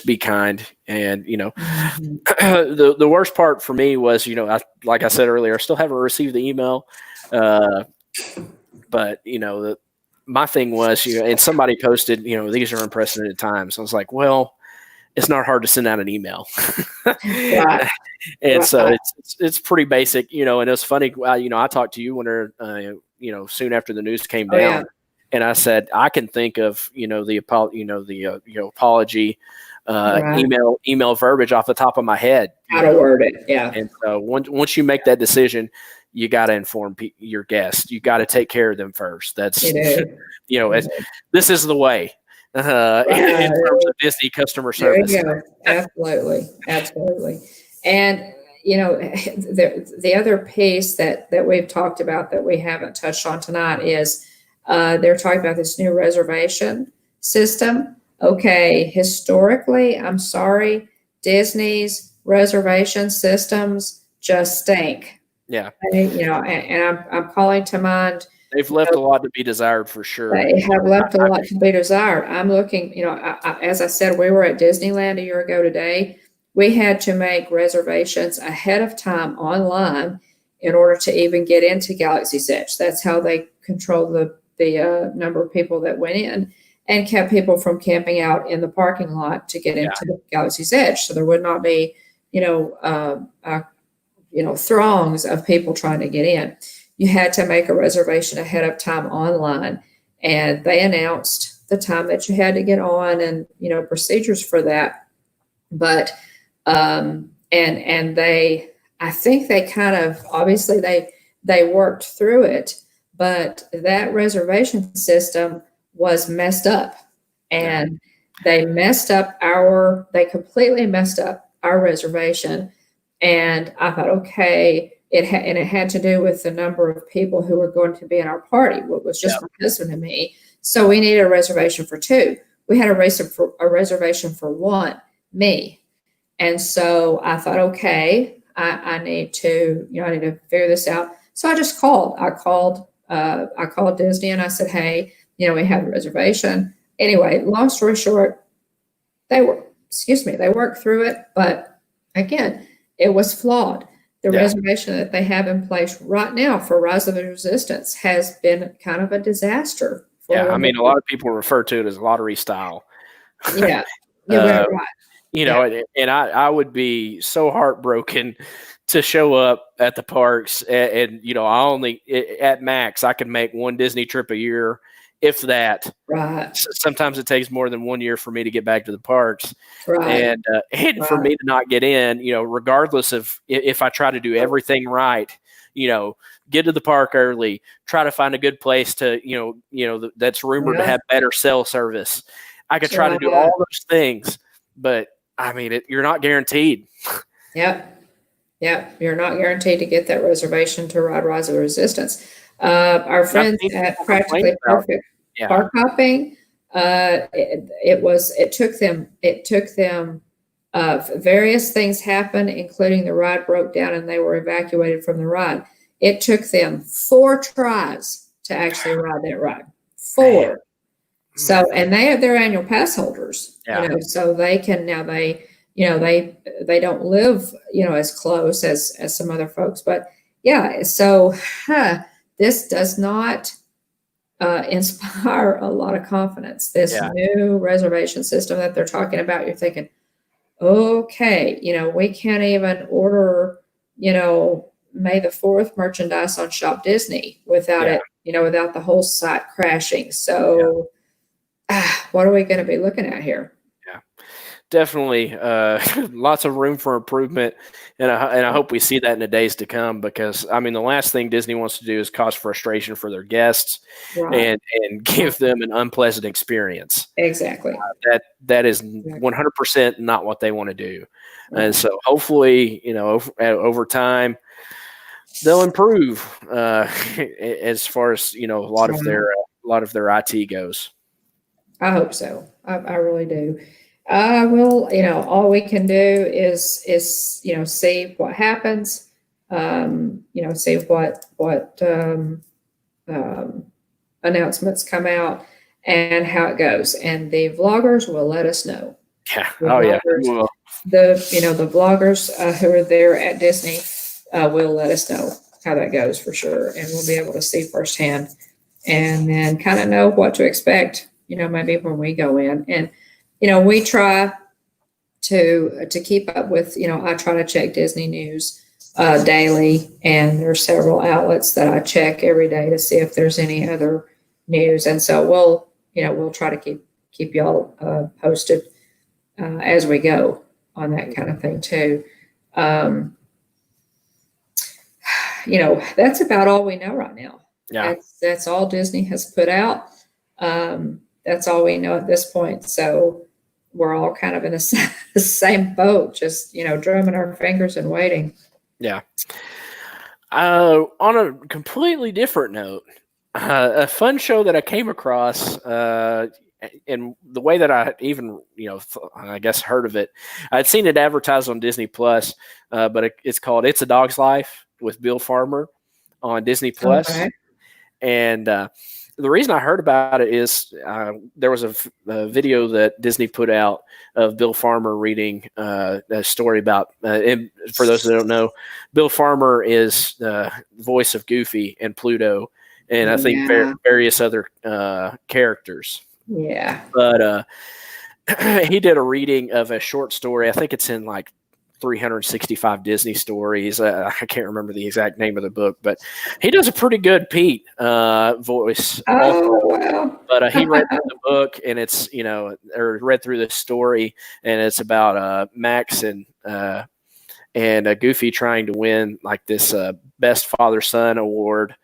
be kind. And the worst part for me was like I said earlier, I still haven't received the email. But my thing was, and somebody posted, these are unprecedented times. I was like, well, it's not hard to send out an email. Right. And so it's pretty basic, and it's funny. I talked to you when soon after the news came down, and I said, I can think of, the apology, email verbiage off the top of my head. How to word it. Yeah. And so once you make that decision, you got to inform your guests. You got to take care of them first. That's, this is the way in terms of Disney customer service. There you go. Absolutely. And, the other piece that we've talked about that we haven't touched on tonight is they're talking about this new reservation system. Okay. Historically, I'm sorry, Disney's reservation systems just stink. Yeah. And I'm calling to mind They've left a lot to be desired for sure. They have left a lot to be desired. I'm looking, as I said, we were at Disneyland a year ago today. We had to make reservations ahead of time online in order to even get into Galaxy's Edge. That's how they control the number of people that went in and kept people from camping out in the parking lot to get into Galaxy's Edge. So there would not be, throngs of people trying to get in. You had to make a reservation ahead of time online, and they announced the time that you had to get on and, procedures for that. But, and I think they kind of, obviously they worked through it, but that reservation system was messed up, and they completely messed up our reservation. And I thought, okay, it had to do with the number of people who were going to be in our party. It was just my husband and me. So we needed a reservation for two. We had a reservation for one, me. And so I thought, okay, I need to figure this out. So I just called. I called Disney and I said, hey, we have a reservation. Anyway, long story short, they worked through it, but again, it was flawed. The reservation that they have in place right now for Rise of the Resistance has been kind of a disaster. A lot of people refer to it as lottery style. Yeah, right. And I would be so heartbroken to show up at the parks and I only at max I can make one Disney trip a year, if that. Right. Sometimes it takes more than 1 year for me to get back to the parks. Right. And for me to not get in, regardless of if I try to do everything right, get to the park early, try to find a good place to, that's rumored to have better cell service. I could try to do all those things, but you're not guaranteed. Yep. You're not guaranteed to get that reservation to ride Rise of the Resistance. Our friends at Practically Perfect Park Hopping, it took them various things happened, including the ride broke down and they were evacuated from the ride. It took them 4 tries to actually ride that ride. 4. So, and they have their annual pass holders, so they can now they don't live, as close as some other folks, but so this does not inspire a lot of confidence. This new reservation system that they're talking about, you're thinking, okay, we can't even order, May the 4th merchandise on Shop Disney without it, without the whole site crashing. So what are we going to be looking at here? Definitely lots of room for improvement, and I hope we see that in the days to come, because the last thing Disney wants to do is cause frustration for their guests and give them an unpleasant experience. Exactly. That is 100% not what they want to do. And so hopefully, over time they'll improve as far as a lot of their IT goes. I hope so. I really do. Well, all we can do is see what happens, see what announcements come out and how it goes. And the vloggers will let us know. Yeah. The vloggers who are there at Disney will let us know how that goes for sure. And we'll be able to see firsthand and then kind of know what to expect, maybe when we go in. And we try to keep up with, I try to check Disney news daily, and there's several outlets that I check every day to see if there's any other news. And so we'll try to keep y'all posted as we go on that kind of thing too. That's about all we know right now. Yeah. That's all Disney has put out. That's all we know at this point. So we're all kind of in the same boat, just, drumming our fingers and waiting. Yeah. On a completely different note, a fun show that I came across, and the way that I even, I guess heard of it, I'd seen it advertised on Disney Plus, but it's called It's a Dog's Life with Bill Farmer on Disney Plus. Okay. And the reason I heard about it is there was a video that Disney put out of Bill Farmer reading a story about, and for those that don't know, Bill Farmer is the voice of Goofy and Pluto, and I think various other characters. Yeah. But he did a reading of a short story. I think it's in like 365 Disney stories. I can't remember the exact name of the book, but he does a pretty good Pete voice. Oh, wow. But he read through the book, and it's, or read through the story, and it's about Max and Goofy trying to win like this best father-son award.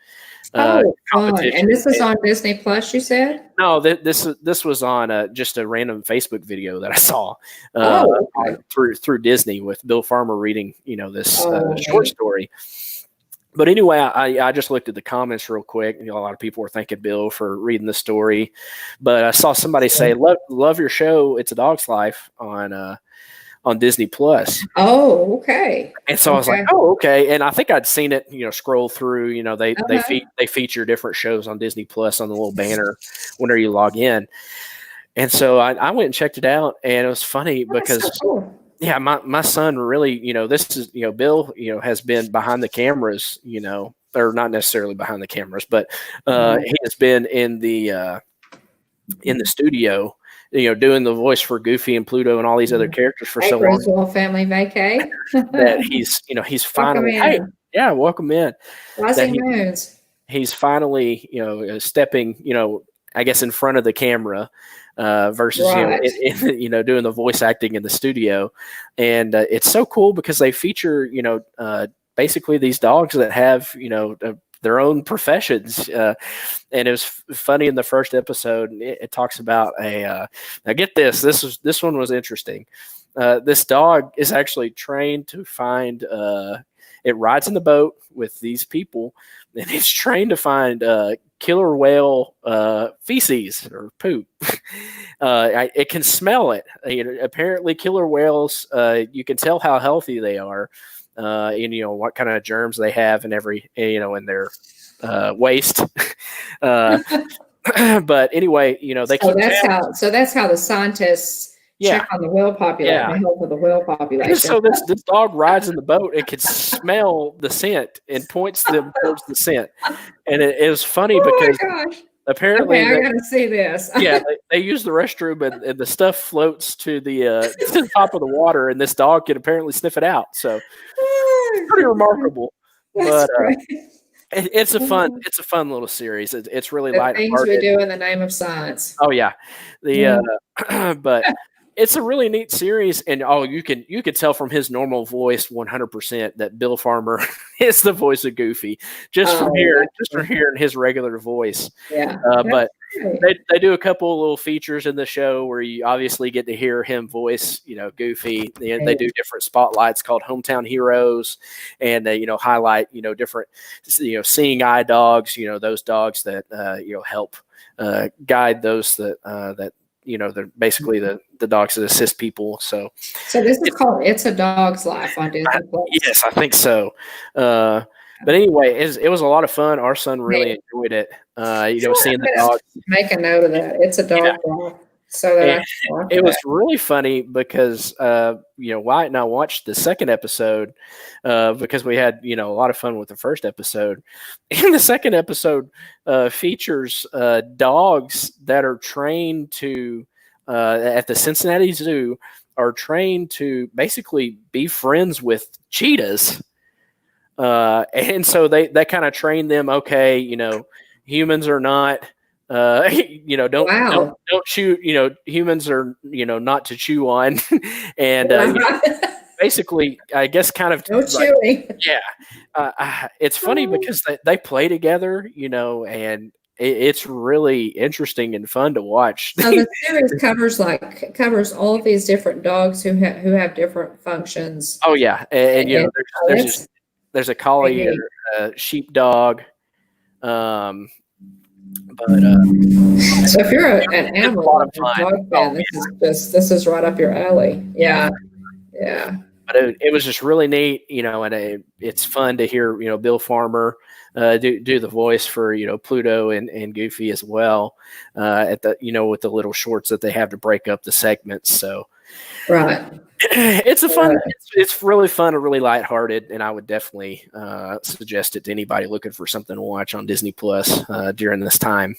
Competition. And this is on Disney Plus, you said? No, this was on just a random Facebook video that I saw through Disney with Bill Farmer reading, this short story. But anyway, I just looked at the comments real quick. A lot of people were thanking Bill for reading the story, but I saw somebody say, "Love your show. It's a Dog's Life" on Disney Plus. Oh, okay. And so I was like, oh, okay. And I think I'd seen it, scroll through, they feature different shows on Disney Plus on the little banner whenever you log in. And so I went and checked it out, and it was funny because so cool. Yeah, my son really, this is, Bill, has been behind the cameras, or not necessarily behind the cameras, but he has been in the studio, doing the voice for Goofy and Pluto and all these other characters for so long. Griswold family vacay. That he's finally, welcome in. He's finally, stepping, I guess in front of the camera, versus, doing the voice acting in the studio. And it's so cool because they feature, basically these dogs that have, their own professions. And it was funny in the first episode. It talks about now get this. This one was interesting. This dog is actually trained to find, it rides in the boat with these people, and it's trained to find killer whale feces or poop. It can smell it. Apparently killer whales, you can tell how healthy they are. And what kind of germs they have in in their waste. But anyway, they so that's how the scientists check on the whale population, the health of the whale population. And so this dog rides in the boat and can smell the scent and points them towards the scent. And it was funny because apparently I gotta see this. They use the restroom and the stuff floats to the top of the water, and this dog can apparently sniff it out. So it's pretty remarkable. But it's a fun little series. It's really lighthearted. Things we do in the name of science. Oh yeah, but it's a really neat series, and you can tell from his normal voice 100% that Bill Farmer is the voice of Goofy just from hearing his regular voice. Yeah, but they do a couple of little features in the show where you obviously get to hear him voice, Goofy. They do different spotlights called Hometown Heroes, and they highlight different seeing eye dogs, those dogs that help guide those that they're basically the dogs that assist people. So this is called It's a Dog's Life on Disney Plus. Yes, I think so. But anyway, it was a lot of fun. Our son really enjoyed it. Seeing the dogs. Make a note of that. It's a dog life. So that it was really funny because Wyatt and I watched the second episode because we had a lot of fun with the first episode. And the second episode features dogs that are trained to at the Cincinnati Zoo are trained to basically be friends with cheetahs. And so they kind of train them. Okay, humans are not. Don't chew. Humans are not to chew on, and basically, I guess, kind of no chewing. It's funny because they play together, and it's really interesting and fun to watch. So the series covers all of these different dogs who have different functions. Oh yeah, and there's a collie or a sheepdog. But so if you're an animal dog fan, this is right up your alley. Yeah. But it was just really neat, and it's fun to hear Bill Farmer do the voice for Pluto and Goofy as well, at the with the little shorts that they have to break up the segments. So Right. it's a fun. It's really fun and really lighthearted, and I would definitely suggest it to anybody looking for something to watch on Disney Plus during this time.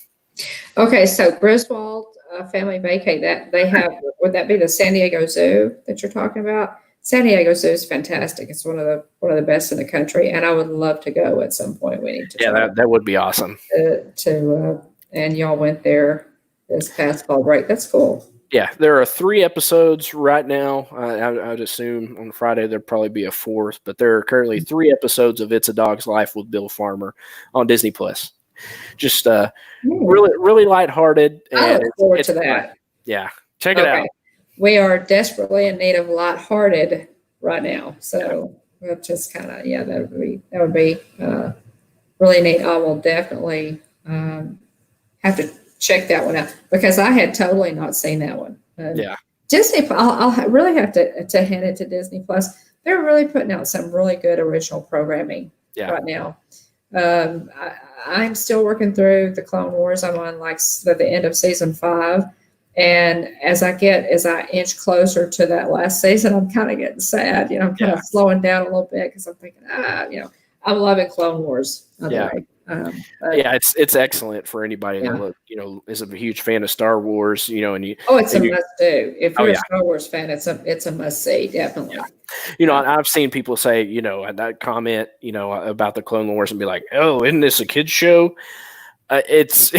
Okay, so Griswold Family Vacay, that they have, would that be the San Diego Zoo that you're talking about? San Diego Zoo is fantastic. It's one of the best in the country, and I would love to go at some point. We need to Yeah, that would be awesome. And y'all went there this past fall break. That's cool. Yeah, there are 3 episodes right now. I'd assume on Friday there'd probably be a 4th, but there are currently 3 episodes of It's a Dog's Life with Bill Farmer on Disney Plus. Just really lighthearted. I look forward to that. Fun. Yeah, check it out. We are desperately in need of lighthearted right now, so we'll just kind of that would be really neat. I will definitely have to check that one out because I had totally not seen that one. Disney. I'll really have to hand it to Disney Plus. They're really putting out some really good original programming right now. I'm still working through the Clone Wars. I'm on the end of season 5, and as I inch closer to that last season, I'm kind of getting sad. I'm kind of slowing down a little bit because I'm thinking, I'm loving Clone Wars. It's excellent for anybody that is a huge fan of Star Wars. It's a must do. If you're a Star Wars fan, it's a must see, definitely. I've seen people say, that comment, about the Clone Wars and be like, oh, isn't this a kid's show? It's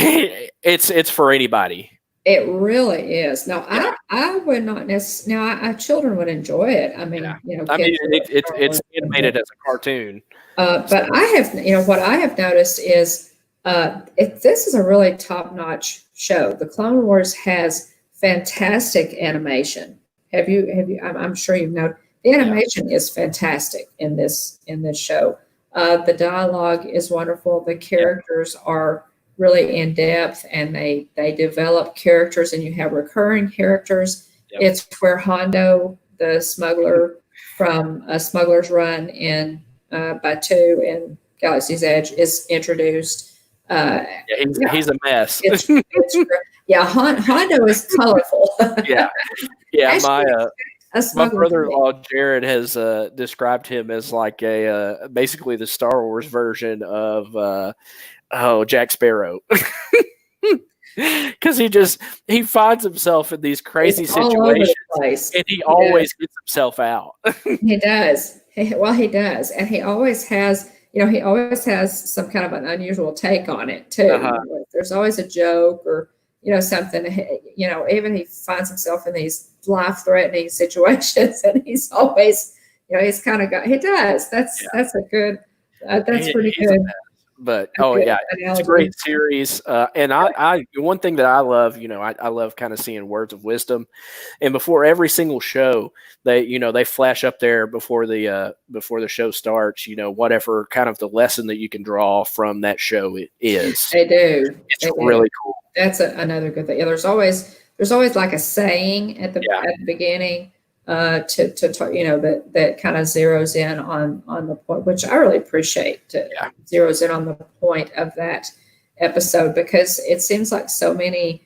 for anybody. It really is. Now, I would not necessarily. Now, our children would enjoy it. I mean, it's animated as a cartoon. But I have, what I have noticed is, this is a really top-notch show. The Clone Wars has fantastic animation. Have you? I'm sure you've noticed. The animation is fantastic in this show. The dialogue is wonderful. The characters are really in depth, and they develop characters, and you have recurring characters. Yep. It's where Hondo, the smuggler from A Smuggler's Run in Batuu and Galaxy's Edge, is introduced. He's a mess. Hondo is colorful. My brother-in-law Jared has described him as like basically the Star Wars version of Jack Sparrow. Because he finds himself in these crazy situations, and he always gets himself out. He does. He does, and he always has. He always has some kind of an unusual take on it too. There's always a joke or something. Even he finds himself in these life-threatening situations, and he's always, he's kind of got. He does. That's a good. That's pretty good. But it's a great series. And I one thing that I love, I love kind of seeing words of wisdom. And before every single show, they flash up there before the show starts. Whatever kind of the lesson that you can draw from that show is. They do. It's really cool. That's another good thing. Yeah, there's always like a saying at the beginning. To that kind of zeroes in on the point, which I really appreciate. Zeroes in on the point of that episode, because it seems like so many,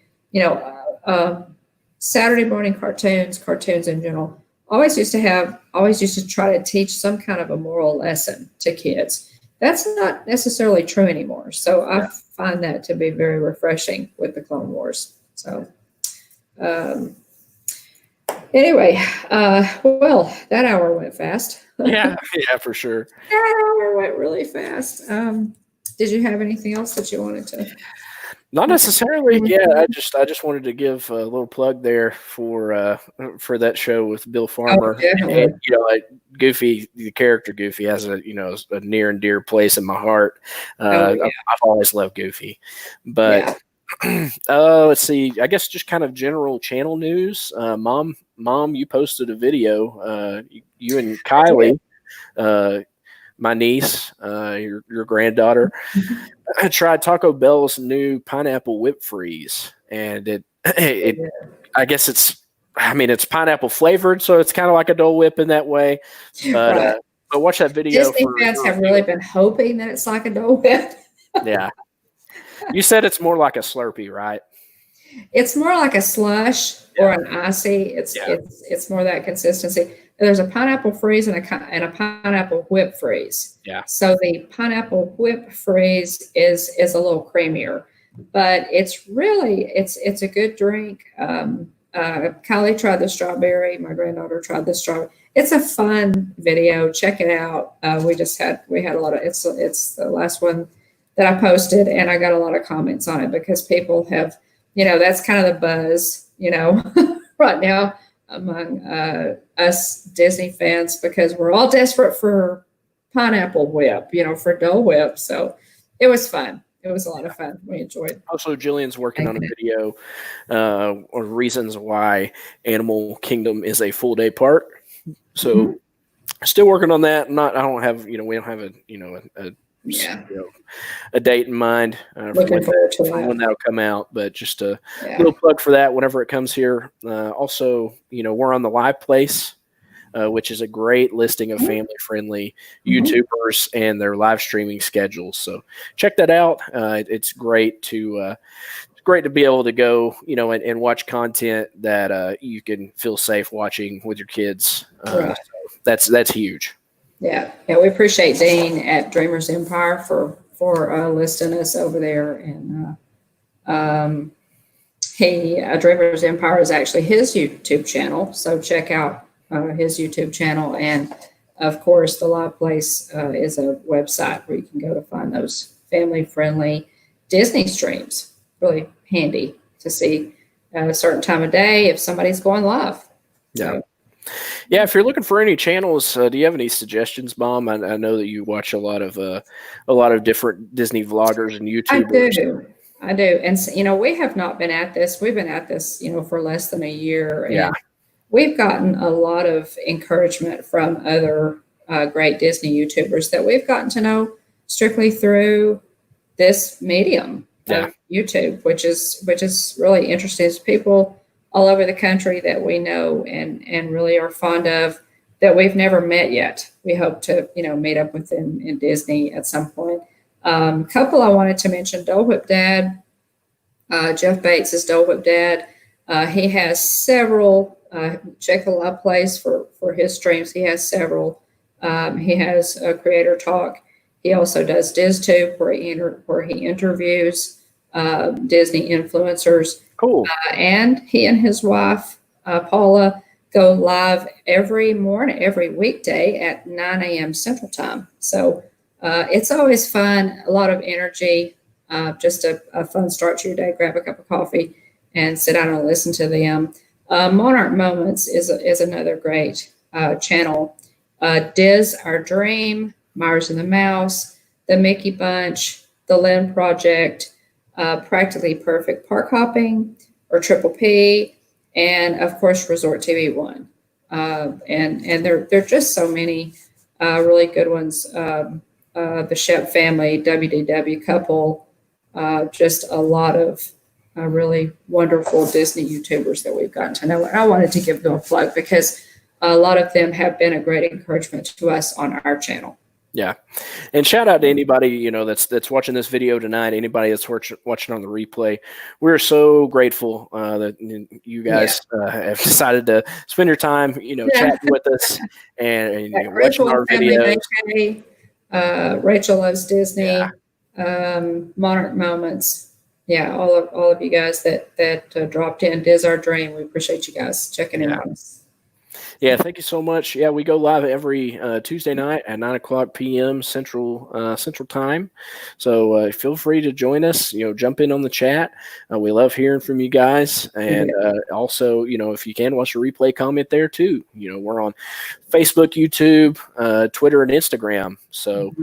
Saturday morning cartoons in general, always used to try to teach some kind of a moral lesson to kids. That's not necessarily true anymore. So I find that to be very refreshing with the Clone Wars. So. Anyway, well, that hour went fast. Yeah, for sure. That hour went really fast. Did you have anything else that you wanted to? Not necessarily. Yeah, I just wanted to give a little plug there for that show with Bill Farmer. And, Goofy, the character Goofy has a near and dear place in my heart. I've always loved Goofy, but. Let's see. I guess just kind of general channel news. Mom, you posted a video. You and Kylie, my niece, your granddaughter, tried Taco Bell's new pineapple whip freeze, and I guess it's pineapple flavored, so it's kind of like a Dole Whip in that way. But But watch that video Disney for fans your have review. really been hoping that it's like a Dole Whip. Yeah. You said it's more like a Slurpee, right? It's more like a slush or an icy. It's more that consistency. There's a pineapple freeze and a pineapple whip freeze. Yeah. So the pineapple whip freeze is a little creamier, but it's a good drink. Kylie tried the strawberry. My granddaughter tried the strawberry. It's a fun video. Check it out. We had a lot of it's the last one that I posted, and I got a lot of comments on it because people have, that's kind of the buzz, right now among us Disney fans, because we're all desperate for pineapple whip, for Dole Whip. So it was fun. It was a lot of fun. We enjoyed. Also, Jillian's working on a video on reasons why Animal Kingdom is a full day park. So still working on that. We don't have a date in mind Looking forward to that. when that'll come out, but just a little plug for that whenever it comes here. Also, we're on the Live Place, which is a great listing of family-friendly YouTubers and their live streaming schedules. So check that out. It's great to be able to go, and watch content that you can feel safe watching with your kids. Right. So that's huge. Yeah. We appreciate Dean at Dreamers Empire for listing us over there, and Dreamers Empire is actually his YouTube channel. So check out his YouTube channel, and of course the Live Place is a website where you can go to find those family-friendly Disney streams. Really handy to see at a certain time of day if somebody's going live. Yeah. Yeah, if you're looking for any channels, do you have any suggestions, Mom? I know that you watch a lot of different Disney vloggers and YouTubers. I do, and we have not been at this. We've been at this, for less than a year, and we've gotten a lot of encouragement from other great Disney YouTubers that we've gotten to know strictly through this medium of YouTube, which is really interesting. It's people all over the country that we know and really are fond of, that we've never met yet. We hope to, meet up with them in Disney at some point. Couple I wanted to mention, Dole Whip Dad, Jeff Bates is Dole Whip Dad. He has several, check the Live Place for his streams. He has several. He has a Creator Talk. He also does DizTube, where he interviews Disney influencers. Cool. And he and his wife, Paula, go live every weekday at 9 a.m. Central Time. So it's always fun, a lot of energy, just a fun start to your day. Grab a cup of coffee and sit down and listen to them. Monarch Moments is another great channel. Diz Our Dream, Myers and the Mouse, The Mickey Bunch, The Lynn Project, Practically Perfect Park Hopping, or Triple P, and of course Resort TV 1. And there are just so many really good ones. The Shep Family, WDW Couple, just a lot of really wonderful Disney YouTubers that we've gotten to know. And I wanted to give them a plug because a lot of them have been a great encouragement to us on our channel. Yeah. And shout out to anybody, that's watching this video tonight, anybody that's watching on the replay. We're so grateful that you guys have decided to spend your time, chatting with us and watching our videos. Rachel Loves Disney, Monarch Moments. Yeah, all of you guys that dropped in. Diz Our Dream. We appreciate you guys checking in on us. Yeah, thank you so much. Yeah, we go live every Tuesday night at 9:00 p.m. Central Time. So feel free to join us. Jump in on the chat. We love hearing from you guys. And also, if you can, watch the replay, comment there too. We're on Facebook, YouTube, Twitter, and Instagram. So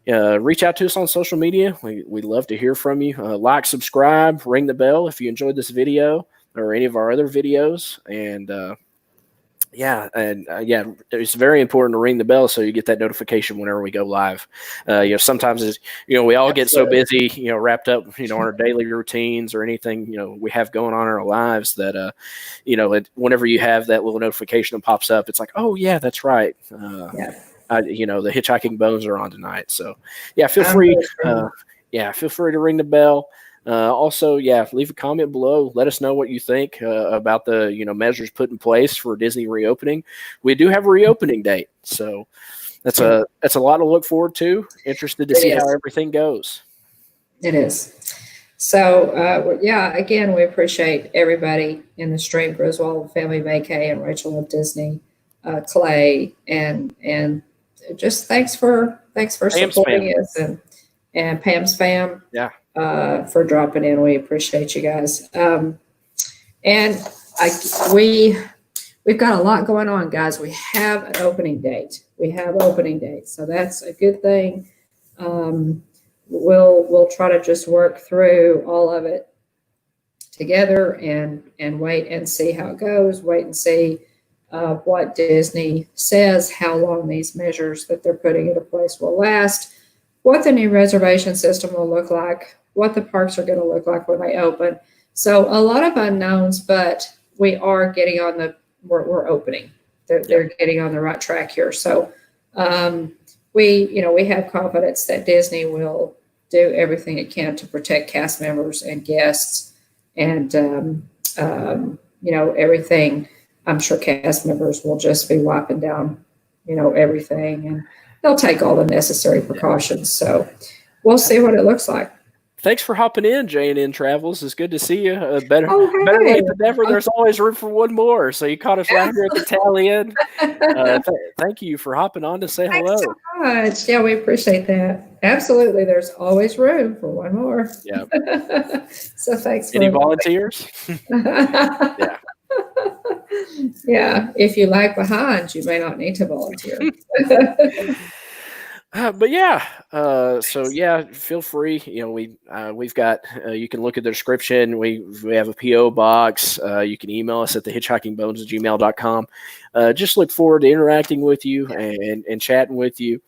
reach out to us on social media. We'd love to hear from you. Like, subscribe, ring the bell if you enjoyed this video or any of our other videos. And it's very important to ring the bell so you get that notification whenever we go live. Sometimes we all get so busy, wrapped up, on our daily routines or anything, we have going on in our lives that, whenever you have that little notification that pops up, it's like, oh yeah, that's right. the Hitchhiking Bones are on tonight. So yeah, feel I'm free. really sure. Feel free to ring the bell. Also, leave a comment below. Let us know what you think about the measures put in place for Disney reopening. We do have a reopening date, so that's a lot to look forward to. Interested to see how everything goes. It is. So, again, we appreciate everybody in the stream, Griswold Family Vacay and Rachel of Disney, Clay, and just thanks for supporting us, and Pam's fam, for dropping in. We appreciate you guys. And we've got a lot going on, guys. We have an opening date. So that's a good thing. We'll try to just work through all of it together and wait and see how it goes. Wait and see what Disney says, how long these measures that they're putting into place will last, what the new reservation system will look like, what the parks are going to look like when they open. So a lot of unknowns, but we are getting on we're opening. They're getting on the right track here. So we have confidence that Disney will do everything it can to protect cast members and guests, and everything. I'm sure cast members will just be wiping down, everything, and they'll take all the necessary precautions. So we'll see what it looks like. Thanks for hopping in, J&N Travels. It's good to see you. Better late than never. There's always room for one more. So you caught us right here at the tail end. Thank you for hopping on to say hello. Thanks so much. Yeah, we appreciate that. Absolutely. There's always room for one more. Yeah. So thanks. Any volunteers? Yeah. Yeah. If you lag behind, you may not need to volunteer. Feel free. We've got. You can look at the description. We have a PO box. You can email us at thehitchhikingbones@gmail.com. Just look forward to interacting with you and chatting with you.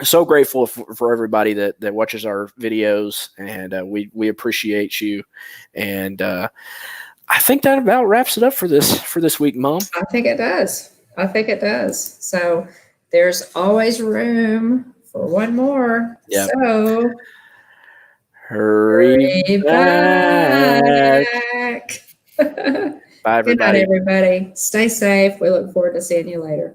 So grateful for everybody that watches our videos, and we appreciate you. And I think that about wraps it up for this week, Mom. I think it does. So there's always room for one more. Yep. So hurry back. Bye, everybody. Good night, everybody. Stay safe. We look forward to seeing you later.